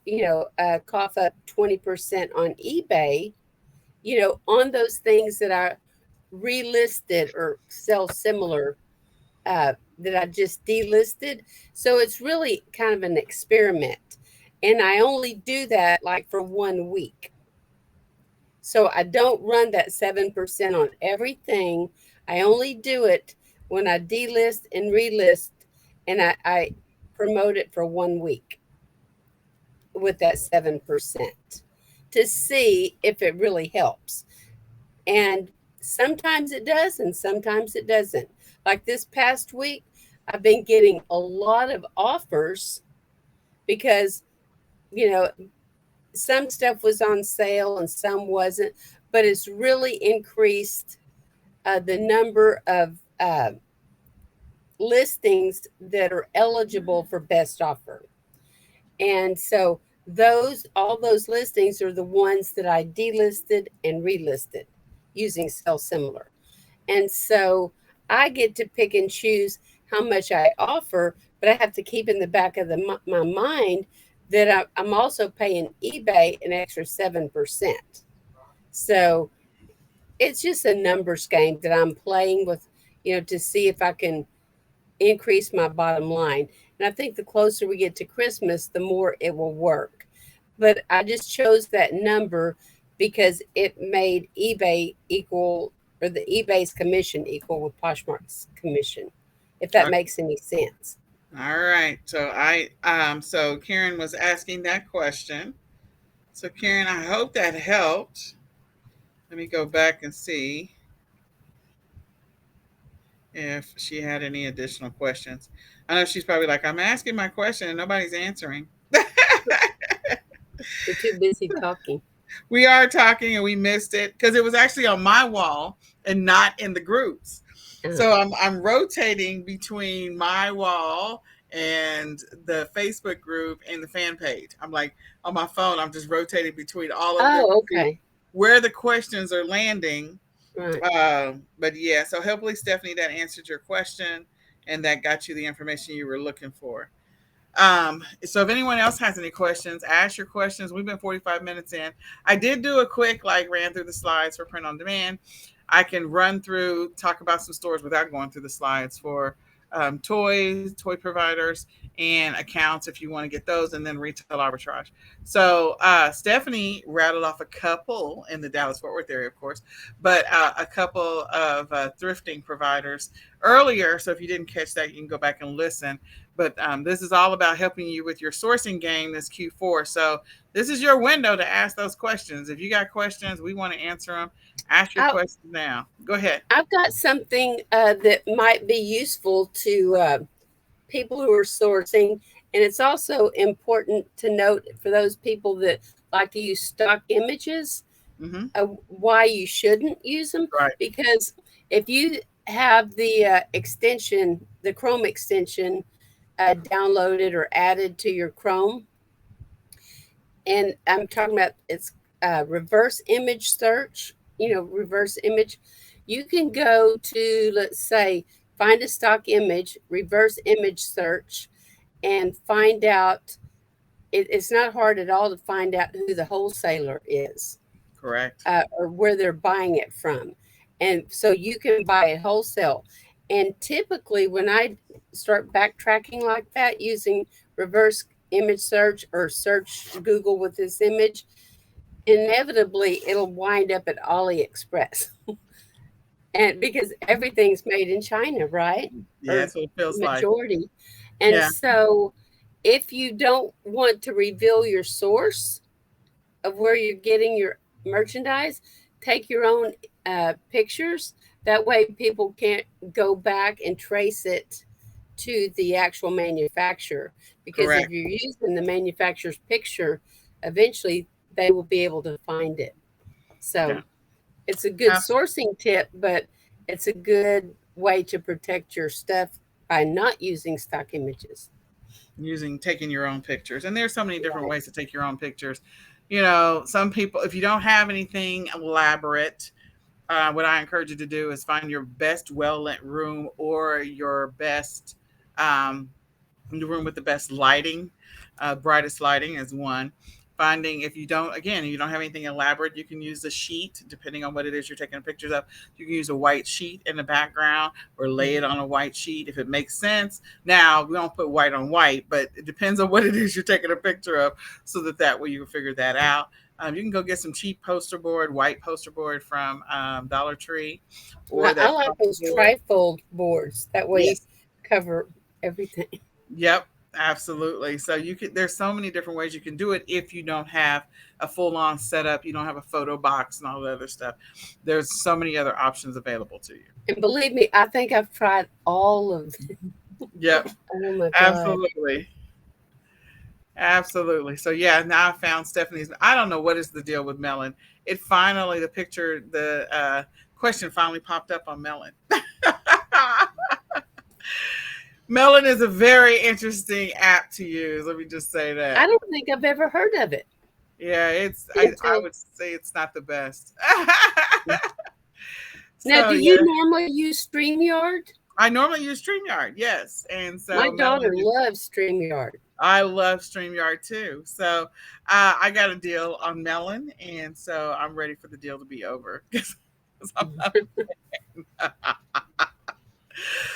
cough up 20% on eBay, on those things that I relisted or sell similar that I just delisted. So it's really kind of an experiment. And I only do that like for 1 week. So I don't run that 7% on everything. I only do it when I delist and relist and I promote it for 1 week with that 7% to see if it really helps. And sometimes it does and sometimes it doesn't. Like this past week, I've been getting a lot of offers because, you know, some stuff was on sale and some wasn't, but it's really increased the number of listings that are eligible for best offer. And so all those listings are the ones that I delisted and relisted using sell similar. And so I get to pick and choose how much I offer, but I have to keep in the back of my mind that I'm also paying eBay an extra 7%. So it's just a numbers game that I'm playing with, to see if I can increase my bottom line. And I think the closer we get to Christmas, the more it will work. But I just chose that number because it made eBay equal, or the eBay's commission equal with Poshmark's commission, if that Okay. makes any sense. All right. So Karen was asking that question. So Karen, I hope that helped. Let me go back and see. if she had any additional questions. I know she's probably like, I'm asking my question and nobody's answering. We're too busy talking. We are talking and we missed it because it was actually on my wall and not in the groups. So I'm rotating between my wall and the Facebook group and the fan page. I'm like on my phone, I'm just rotating between all of them to Oh, see okay. where the questions are landing. Right. But yeah, so hopefully, Stephanie, that answered your question and that got you the information you were looking for. So if anyone else has any questions, ask your questions. We've been 45 minutes in. I did do a quick, like, ran through the slides for print on demand. I can run through, talk about some stores without going through the slides for toys, toy providers, and accounts if you want to get those, and then retail arbitrage. So Stephanie rattled off a couple in the Dallas Fort Worth area, of course, but a couple of thrifting providers earlier. So if you didn't catch that, you can go back and listen. But this is all about helping you with your sourcing game this Q4. So this is your window to ask those questions. If you got questions, we want to answer them. Ask your I, questions now. Go ahead. I've got something that might be useful to people who are sourcing, and it's also important to note for those people that like to use stock images, Mm-hmm. why you shouldn't use them. Right. Because if you have the extension, the Chrome extension, downloaded or added to your Chrome, and I'm talking about it's reverse image search, reverse image. You can go to, let's say, find a stock image, reverse image search, and find out. It's not hard at all to find out who the wholesaler is, Correct. or where they're buying it from. And so you can buy it wholesale. And typically, when I start backtracking like that using reverse image search or search Google with this image, inevitably it'll wind up at AliExpress. And because everything's made in China, right? Yeah, Or that's what it feels like. majority. And Yeah. so if you don't want to reveal your source of where you're getting your merchandise, take your own pictures. That way people can't go back and trace it to the actual manufacturer. Because if Correct. you're using the manufacturer's picture, eventually they will be able to find it. Yeah. So it's a good Abs- sourcing tip, but it's a good way to protect your stuff by not using stock images. Using taking your own pictures, and there's so many different Right. ways to take your own pictures. You know, some people, if you don't have anything elaborate, what I encourage you to do is find your best well lit room or your best um, the room with the best lighting, brightest lighting is one. Finding if you don't, again, if you don't have anything elaborate, you can use a sheet, depending on what it is you're taking pictures of. You can use a white sheet in the background or lay it on a white sheet if it makes sense. Now, we don't put white on white, but it depends on what it is you're taking a picture of so that way you can figure that out. You can go get some cheap poster board, white poster board from Dollar Tree or I that like foam those board. trifold boards. That way you Yes. cover everything. Yep, absolutely. So you can there's so many different ways you can do it if you don't have a full-on setup, you don't have a photo box and all the other stuff. There's so many other options available to you. And believe me, I think I've tried all of them. Yep, Oh my God. absolutely. Absolutely. So yeah, now I found Stephanie's. I don't know what is the deal with Melon. It finally the picture the question finally popped up on Melon. Melon is a very interesting app to use. Let me just say I that. don't think I've ever heard of it Yeah, I until would say it's not the best. now. So Do you yeah, normally use StreamYard? I normally use StreamYard, yes, and My so daughter Melon is. loves StreamYard. I love StreamYard too. So I got a deal on Melon, and so I'm ready for the deal to be over. 'Cause I'm not-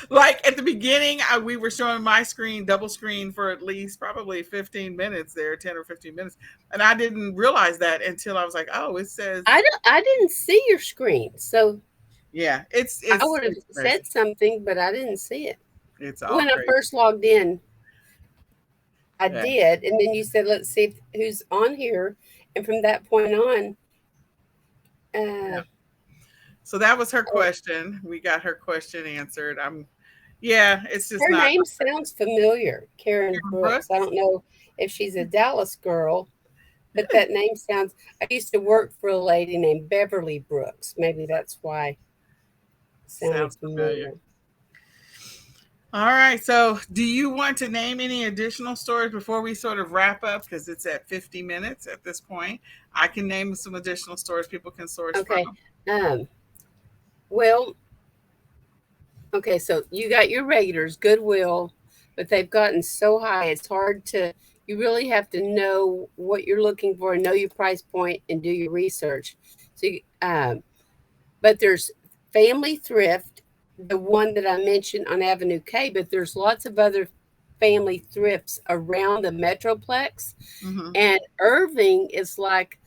like at the beginning, we were showing my screen double screen for at least probably 15 minutes there, 10 or 15 minutes, and I didn't realize that until I was like, oh, it says, I didn't see your screen, so yeah, I would have it's crazy. said something, but I didn't see it. It's all When I crazy. first logged in, I Yeah. did, and then you said, "Let's see who's on here," and from that point on, uh, So that was her Oh, question. We got her question answered. Yeah, it's just her not name sounds familiar, Karen Karen Brooks. I Brooks. don't know if she's a Dallas girl, but that name sounds. I used to work for a lady named Beverly Brooks. Maybe that's why it sounded Sounds familiar. familiar. All right. So, do you want to name any additional stores before we sort of wrap up? Because it's at 50 minutes at this point. I can name some additional stores people can source from. Okay. Um, well, okay, so you got your regulars, Goodwill, but they've gotten so high, it's hard to, you really have to know what you're looking for and know your price point and do your research. So, but there's Family Thrift, the one that I mentioned on Avenue K, but there's lots of other family thrifts around the Metroplex. Hmm. And Irving is like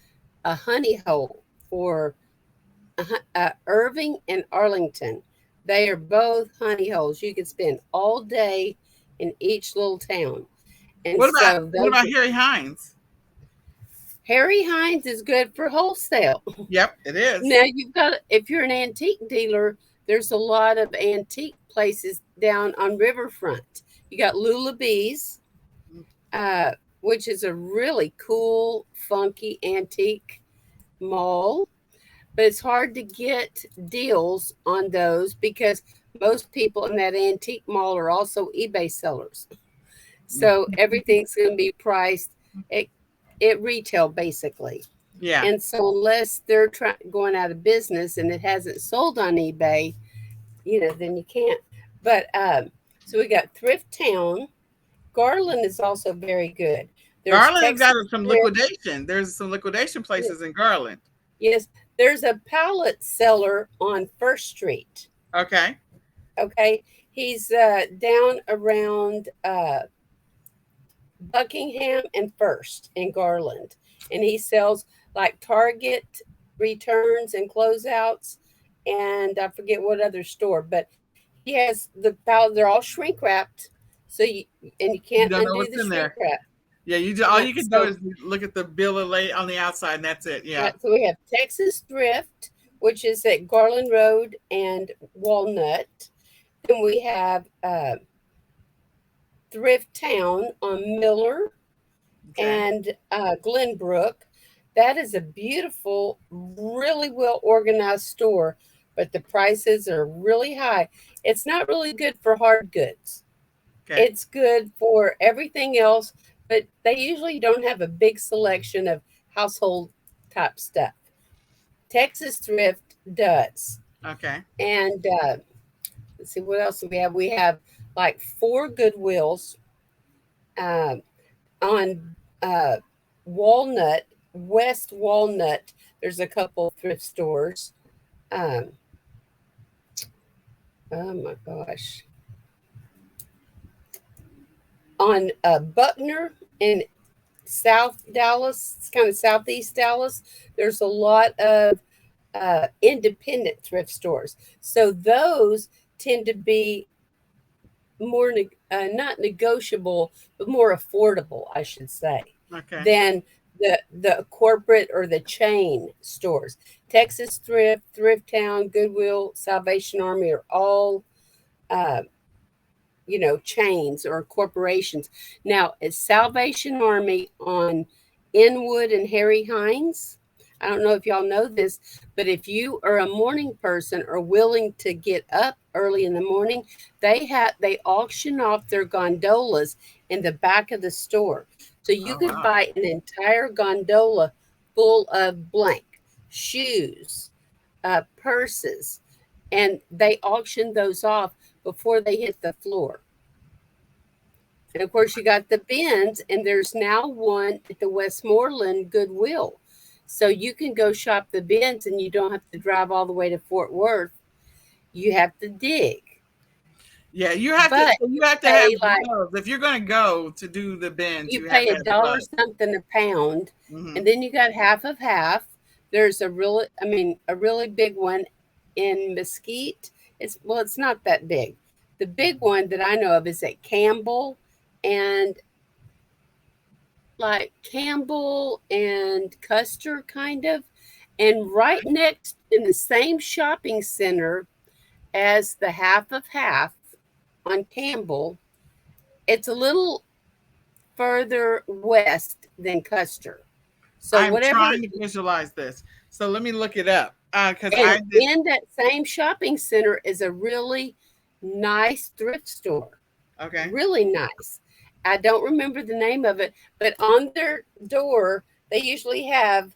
a honey hole for Irving and Arlington. They are both honey holes. You could spend all day in each little town. And so What those about Harry Hines? Harry Hines is good for wholesale. Yep, it is. Now you've got if you're an antique dealer, there's a lot of antique places down on Riverfront. You got Lula Bees, uh, which is a really cool, funky antique mall. But it's hard to get deals on those because most people in that antique mall are also eBay sellers. So everything's going to be priced at, at retail basically. Yeah. And so unless they're going out of business and it hasn't sold on eBay, then you can't. But so we got Thrift Town. Garland is also very good. There's Garland has got Texas some Thrift. liquidation. There's some liquidation places in Garland. Yes, there's a pallet seller on First Street. Okay. Okay, he's down around Buckingham and First in Garland, and he sells like Target returns and closeouts, and I forget what other store, but he has the pallet. They're all shrink wrapped, so you You can't don't know undo what's the in shrink there. wrap. Yeah, all you can do So is look at the bill of late on the outside, and that's it. Yeah. right, so we have Texas Thrift, which is at Garland Road and Walnut. Then we have Thrift Town on Miller Okay. and Glenbrook. That is a beautiful, really well organized store, but the prices are really high. It's not really good for hard goods. Okay. It's good for everything else, but they usually don't have a big selection of household type stuff. Texas Thrift does. Okay. And let's see, what else do we have? We have like four Goodwills um, on uh, Walnut, West Walnut. There's a couple thrift stores. Um, oh my gosh. On Buckner in South Dallas, it's kind of southeast Dallas, there's a lot of independent thrift stores. So those tend to be more not negotiable, but more affordable, I should say, Okay. than the corporate or the chain stores. Texas Thrift, Thrift Town, Goodwill, Salvation Army are all uh, chains or corporations. Now, it's Salvation Army on Inwood and Harry Hines. I don't know if y'all know this, but if you are a morning person or willing to get up early in the morning, they auction off their gondolas in the back of the store. So you Oh could wow. buy an entire gondola full of blank shoes, purses, and they auction those off before they hit the floor. And of course, you got the bins, and there's now one at the Westmoreland Goodwill. So you can go shop the bins and you don't have to drive all the way to Fort Worth. You have to dig. Yeah, But you you have to have pay like gloves. If you're going to go to do the bins, you you have pay to a have dollar gloves. something a pound, Hmm. and then you got half of half. There's a really big one in Mesquite. It's not that big. The big one that I know of is at Campbell and Campbell and Custer kind of. And right next in the same shopping center as the Half of Half on Campbell, it's a little further west than Custer. So I'm whatever, trying to visualize this. So let me look it up because and I did. in that same shopping center is a really nice thrift store. Okay. Really nice. I don't remember the name of it, but on their door they usually have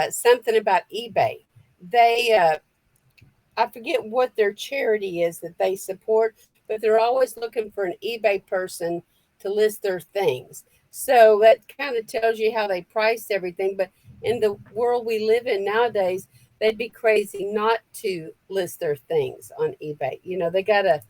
something about eBay. They I forget what their charity is that they support, but they're always looking for an eBay person to list their things. So that kind of tells you how they price everything. But in the world we live in nowadays, they'd be crazy not to list their things on eBay. You know, they got to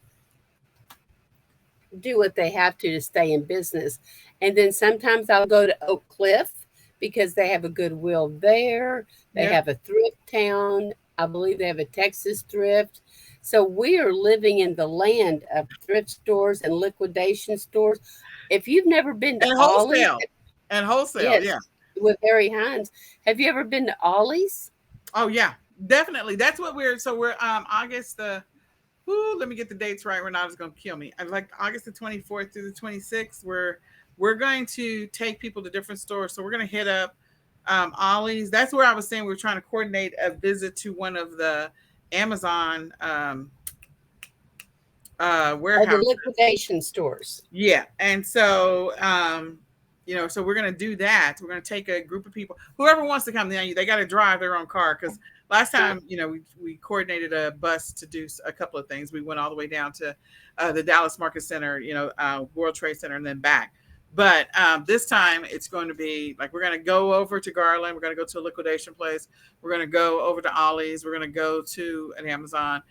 do what they have to stay in business. And then sometimes I'll go to Oak Cliff because they have a Goodwill there. They Yep. have a thrift town. I believe they have a Texas thrift. So we are living in the land of thrift stores and liquidation stores. If you've never been to And Ollie's, wholesale. And wholesale. yes, Yeah. with Harry Hines, have you ever been to Ollie's? Oh yeah. Definitely. That's what we're. So we're August the. Ooh, let me get the dates right. We're not just going to kill me. I like August the 24th through the 26th. We're going to take people to different stores. So we're going to hit up Ollie's. That's where I was saying we were trying to coordinate a visit to one of the Amazon Or the warehouse. liquidation stores? Yeah. And so, so we're going to do that. We're going to take a group of people, whoever wants to come down, they got to drive their own car. Cause last Right. time, we coordinated a bus to do a couple of things. We went all the way down to the Dallas Market Center, World Trade Center, and then back. But this time it's going to be like, we're going to go over to Garland. We're going to go to a liquidation place. We're going to go over to Ollie's. We're going to go to an Amazon,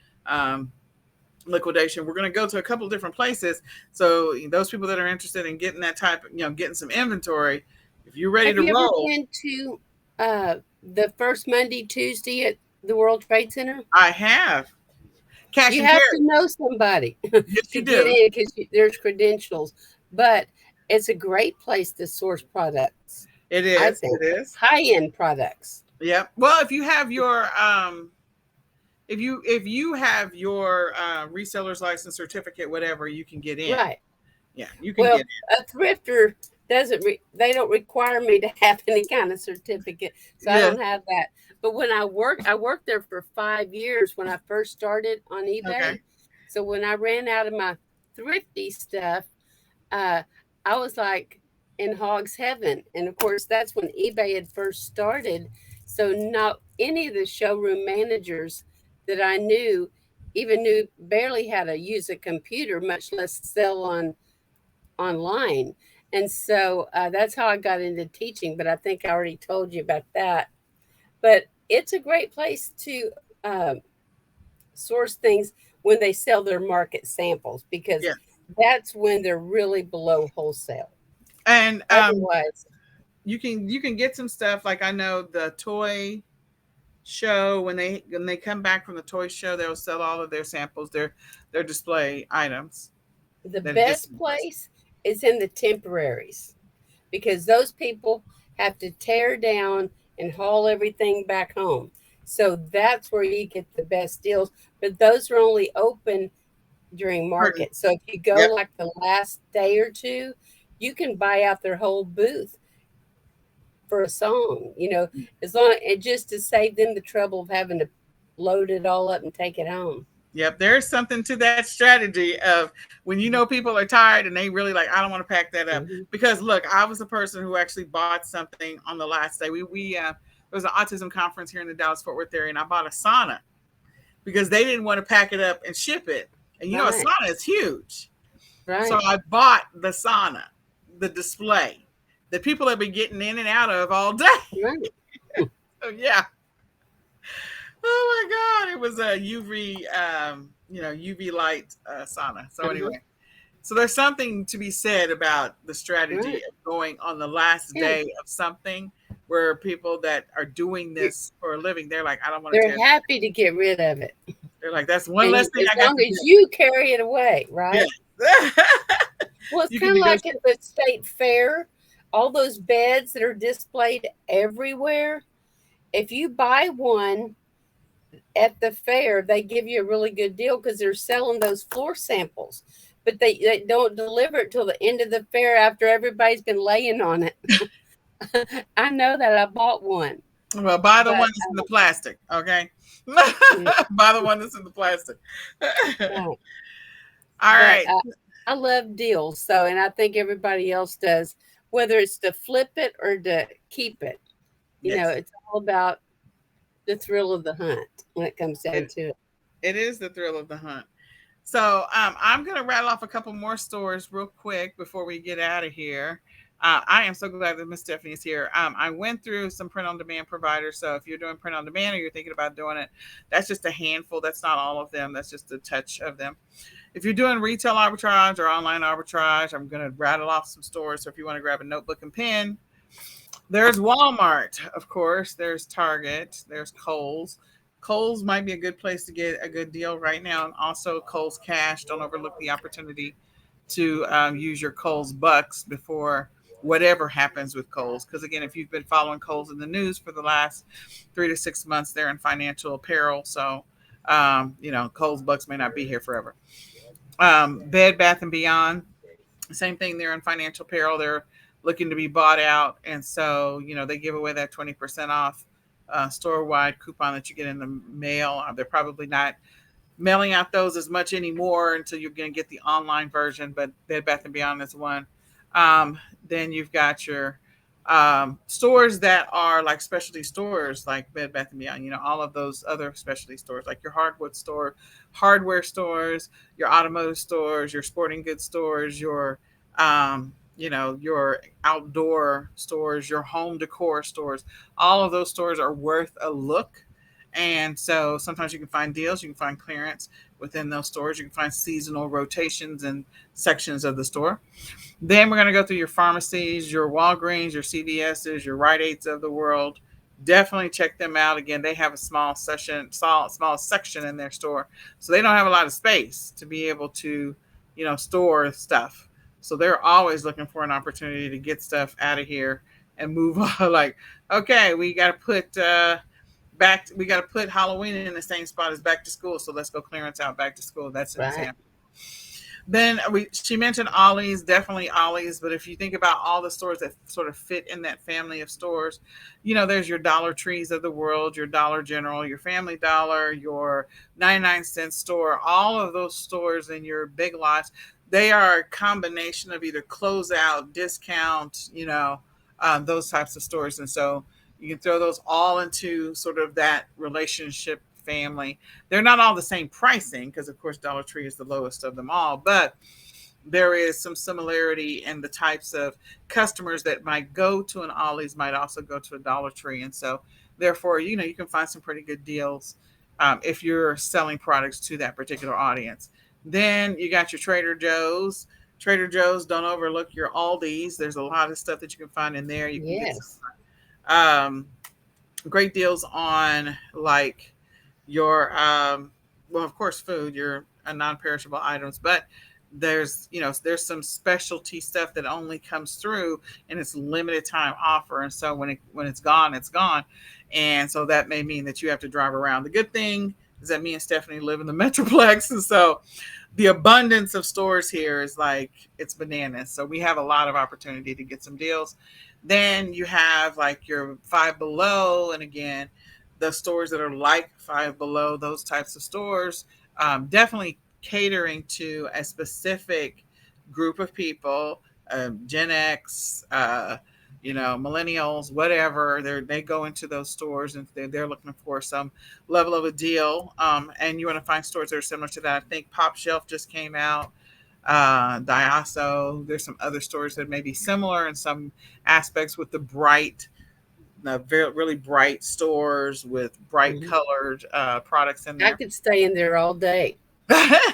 liquidation. We're going to go to a couple of different places. So those people that are interested in getting that type of, getting some inventory, if you're ready Have to you ever roll, been to the first Monday, Tuesday at the World Trade Center? I have cash You and have carry. to know somebody Yes, to you get do. in because there's credentials. But it's a great place to source products, It I is. think. It is. High end products. Yep. Well, if you have your if you have your reseller's license certificate, whatever, you can get in. Right. Yeah, you can get Well, in. a thrifter doesn't they don't require me to have any kind of certificate, so I Yeah. don't have that. But when I worked there for 5 years when I first started on Okay. eBay. So when I ran out of my thrifty stuff, uh, I was like in hog's heaven. And of course, that's when eBay had first started. So not any of the showroom managers that I knew even knew barely how to use a computer, much less sell online. And so that's how I got into teaching. But I think I already told you about that. But it's a great place to source things when they sell their market samples because Yeah. that's when they're really below wholesale. And Otherwise, you can get some stuff like, I know the toy show, when they come back from the toy show, they'll sell all of their samples, their display items the that are just best place is in the temporaries because those people have to tear down and haul everything back home. So that's where you get the best deals. But those are only open during certain. market. So if you go Yep. like the last day or two, you can buy out their whole booth for a song, as long and just to save them the trouble of having to load it all up and take it home. Yep, there's something to that strategy of when people are tired and they really like, I don't want to pack that up. Hmm. Because look, I was a person who actually bought something on the last day. We there was an autism conference here in the Dallas Fort Worth area, and I bought a sauna because they didn't want to pack it up and ship it. And a Right, sauna is huge, so right, I bought the sauna, the display that people have been getting in and out of all day. right. So yeah. Oh my God, it was a UV light sauna. So Uh-huh, anyway, so there's something to be said about the strategy right. of going on the last Yeah, day of something, where people that are doing you- this for a living, they're like, I don't want to they're tear. happy to get rid of it, They're like, that's one and less thing as I got long to as you carry it away, do. right? Yeah. Well, it's You can kind of like at negotiate. the state fair, all those beds that are displayed everywhere. if you buy one at the fair, they give you a really good deal because they're selling those floor samples. But they don't deliver it till the end of the fair after everybody's been laying on it. I know that I bought one, Well, buy the but one that's in the plastic, okay? yeah, Buy the one that's in the plastic. right. All But right. I love deals. So, and I think everybody else does, whether it's to flip it or to keep it. Yes. It's all about the thrill of the hunt when it comes down It, to it. it is the thrill of the hunt. So I'm going to rattle off a couple more stores real quick before we get out of here. I am so glad that Miss Stephanie is here. I went through some print on demand providers. So if you're doing print on demand or you're thinking about doing it, that's just a handful. That's not all of them. That's just a touch of them. If you're doing retail arbitrage or online arbitrage, I'm going to rattle off some stores. So if you want to grab a notebook and pen, there's Walmart, of course. There's Target. There's Kohl's. Kohl's might be a good place to get a good deal right now. And also Kohl's Cash. Don't overlook the opportunity to use your Kohl's Bucks before whatever happens with Kohl's. Because again, if you've been following Kohl's in the news for the last 3 to 6 months, they're in financial peril. So, Kohl's Bucks may not be here forever. Bed Bath and Beyond, same thing. They're in financial peril. They're looking to be bought out, and so they give away that 20% off store wide coupon that you get in the mail. They're probably not mailing out those as much anymore until you're going to get the online version. But Bed Bath and Beyond is one. Then you've got your stores that are like specialty stores, like Bed Bath and Beyond. All of those other specialty stores, like your hardware stores, your automotive stores, your sporting goods stores, your outdoor stores, your home decor stores. All of those stores are worth a look. And so sometimes you can find deals, you can find clearance within those stores, you can find seasonal rotations and sections of the store. Then we're going to go through your pharmacies, your Walgreens, your CVS's, your Rite Aids of the world. Definitely check them out. Again, they have a small section in their store, so they don't have a lot of space to be able to, store stuff. So they're always looking for an opportunity to get stuff out of here and move on. Like, okay, we got to put Halloween in the same spot as back to school. So let's go clearance out back to school. That's an Right. example. Then she mentioned Ollie's, definitely Ollie's. But if you think about all the stores that sort of fit in that family of stores, there's your Dollar Trees of the world, your Dollar General, your Family Dollar, your 99-cent store, all of those stores in your big lots. They are a combination of either closeout, discount, those types of stores. And so you can throw those all into sort of that relationship family. They're not all the same pricing because, of course, Dollar Tree is the lowest of them all, but there is some similarity in the types of customers that might go to an Ollie's might also go to a Dollar Tree. And so, therefore, you can find some pretty good deals if you're selling products to that particular audience. Then you got your Trader Joe's. Trader Joe's, don't overlook your Aldi's. There's a lot of stuff that you can find in there. You can get some Yes. um, great deals on like your well, of course, food, your non-perishable items, but there's some specialty stuff that only comes through and it's limited time offer, and so when it's gone, it's gone. And so that may mean that you have to drive around. The good thing is that me and Stephanie live in the metroplex, and so the abundance of stores here is like it's bananas. So we have a lot of opportunity to get some deals. Then you have like your Five Below, and again, the stores that are like Five Below, those types of stores, definitely catering to a specific group of people, Gen X, millennials, whatever. They go into those stores and they're looking for some level of a deal. And you want to find stores that are similar to that. I think Pop Shelf just came out. Diaso. There's some other stores that may be similar in some aspects with the very really bright stores with bright Mhm. colored products in I there. could stay in there all day.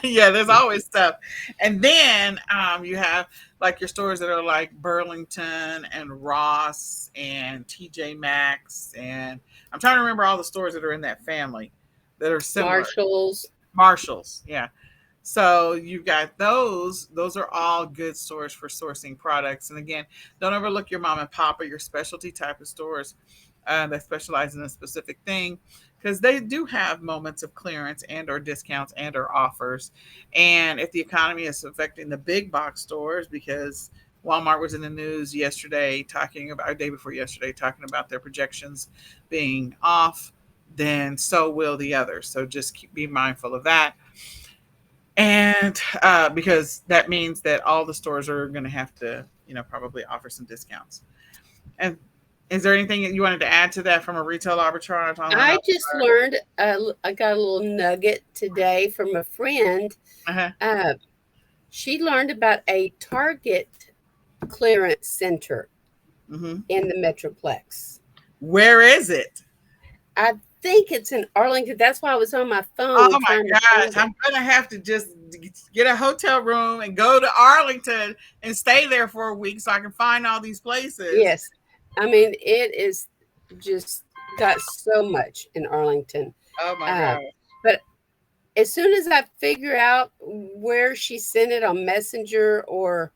Yeah, there's always stuff. And then you have like your stores that are like Burlington and Ross and TJ Maxx, and I'm trying to remember all the stores that are in that family that are similar. Marshalls. Marshalls, yeah. So you've got those. Those are all good stores for sourcing products. And again, don't overlook your mom and pop or your specialty type of stores. that specialize in a specific thing, because they do have moments of clearance and or discounts and or offers. And if the economy is affecting the big box stores, because Walmart was in the news yesterday talking about, or day before yesterday, talking about their projections being off, then so will the others. So just be mindful of that. And because that means that all the stores are going to have to, probably offer some discounts. And is there anything that you wanted to add to that from a retail arbitrage, online I just arbitrage? learned, I got a little nugget today from a friend. Uh-huh. Uh, she learned about a Target clearance center Mm-hmm. in the Metroplex. Where is it? I think it's in Arlington. That's why I was on my Oh phone my trying to gosh, find it. I'm gonna have to just get a hotel room and go to Arlington and stay there for a week so I can find all these places. Yes. I mean, it is just got so much in Arlington. Oh my Uh, gosh. but as soon as I figure out where she sent it on Messenger or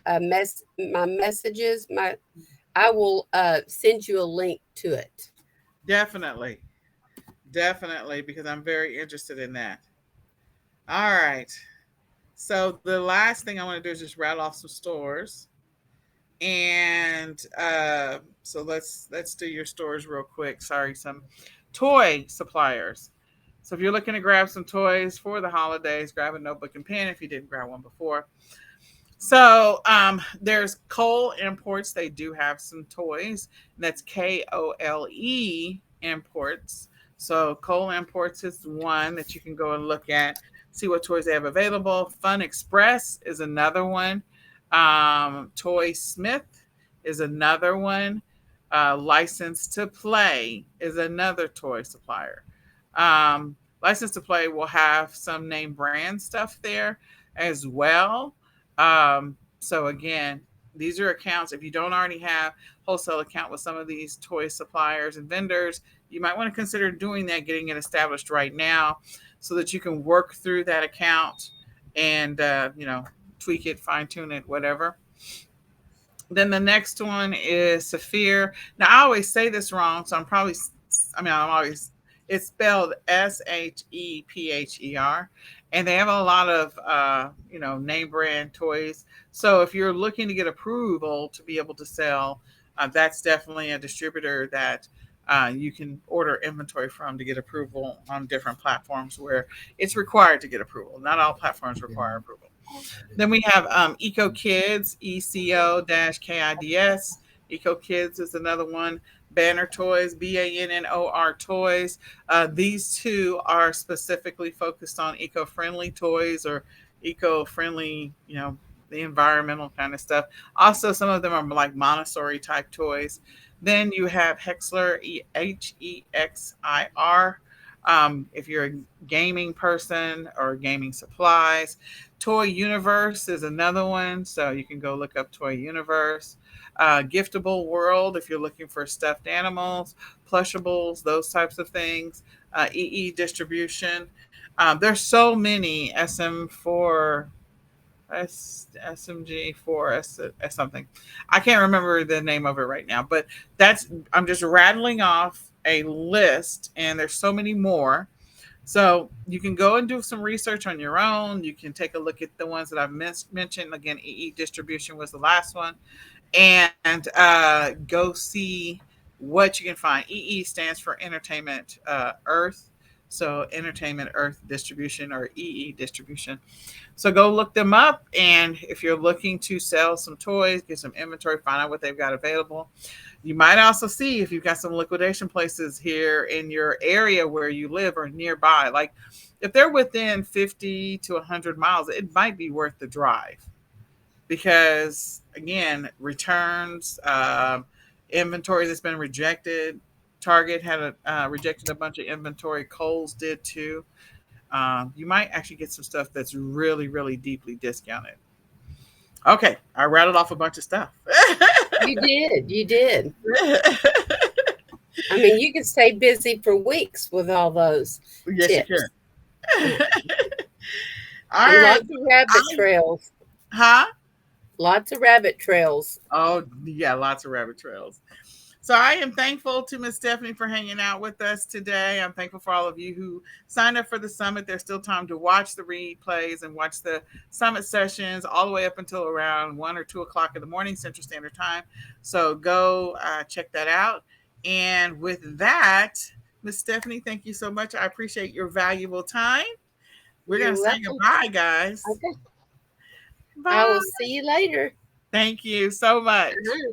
my messages, I will send you a link to it. Definitely. Definitely, because I'm very interested in that. All right. So the last thing I want to do is just rattle off some stores. And so let's do your stores real quick. Sorry, some toy suppliers. So if you're looking to grab some toys for the holidays, grab a notebook and pen if you didn't grab one before. So there's Cole Imports. They do have some toys. That's Kole Imports. So Cole Imports is one that you can go and look at, see what toys they have available. Fun Express is another one. Toy Smith is another one. License to Play is another toy supplier. License to Play will have some name brand stuff there as well. So again, these are accounts. If you don't already have wholesale account with some of these toy suppliers and vendors, you might want to consider doing that, getting it established right now, so that you can work through that account and tweak it, fine tune it, whatever. Then the next one is Saphir. Now I always say this wrong, so I'm always, it's spelled Shepher, and they have a lot of name brand toys. So if you're looking to get approval to be able to sell, that's definitely a distributor that you can order inventory from to get approval on different platforms where it's required to get approval. Not all platforms require approval. Then we have Eco Kids, ECO-KIDS. Eco Kids is another one. Banner Toys, BANNOR Toys. These two are specifically focused on eco-friendly toys or eco-friendly, the environmental kind of stuff. Also, some of them are like Montessori type toys. Then you have Hexler, HEXIR. If you're a gaming person or gaming supplies, Toy Universe is another one, so you can go look up Toy Universe. Giftable World, if you're looking for stuffed animals, plushables, those types of things. EE Distribution. There's so many SM4, SMG4, something. I can't remember the name of it right now, but I'm just rattling off a list, and there's so many more. So you can go and do some research on your own. You can take a look at the ones that I've mentioned. Again, EE Distribution was the last one. And go see what you can find. EE stands for Entertainment Earth. So Entertainment Earth Distribution, or EE Distribution. So go look them up. And if you're looking to sell some toys, get some inventory, find out what they've got available. You might also see if you've got some liquidation places here in your area where you live or nearby. Like if they're within 50 to 100 miles, it might be worth the drive, because again, returns, inventory that's been rejected. Target had rejected a bunch of inventory. Kohl's did too. You might actually get some stuff that's really, really deeply discounted. Okay, I rattled off a bunch of stuff. You did. You did. I mean, you could stay busy for weeks with all those Yes, you tips. can. Yeah. All And right. lots of rabbit trails. Huh? Lots of rabbit trails. Oh, yeah, lots of rabbit trails. So I am thankful to Miss Stephanie for hanging out with us today. I'm thankful for all of you who signed up for the summit. There's still time to watch the replays and watch the summit sessions all the way up until around 1 or 2 o'clock in the morning Central Standard Time. So go check that out. And with that, Miss Stephanie, thank you so much. I appreciate your valuable time. We're going You're to say welcome. goodbye, guys. Okay. I Bye. will see you later. Thank you so much. Uh-huh.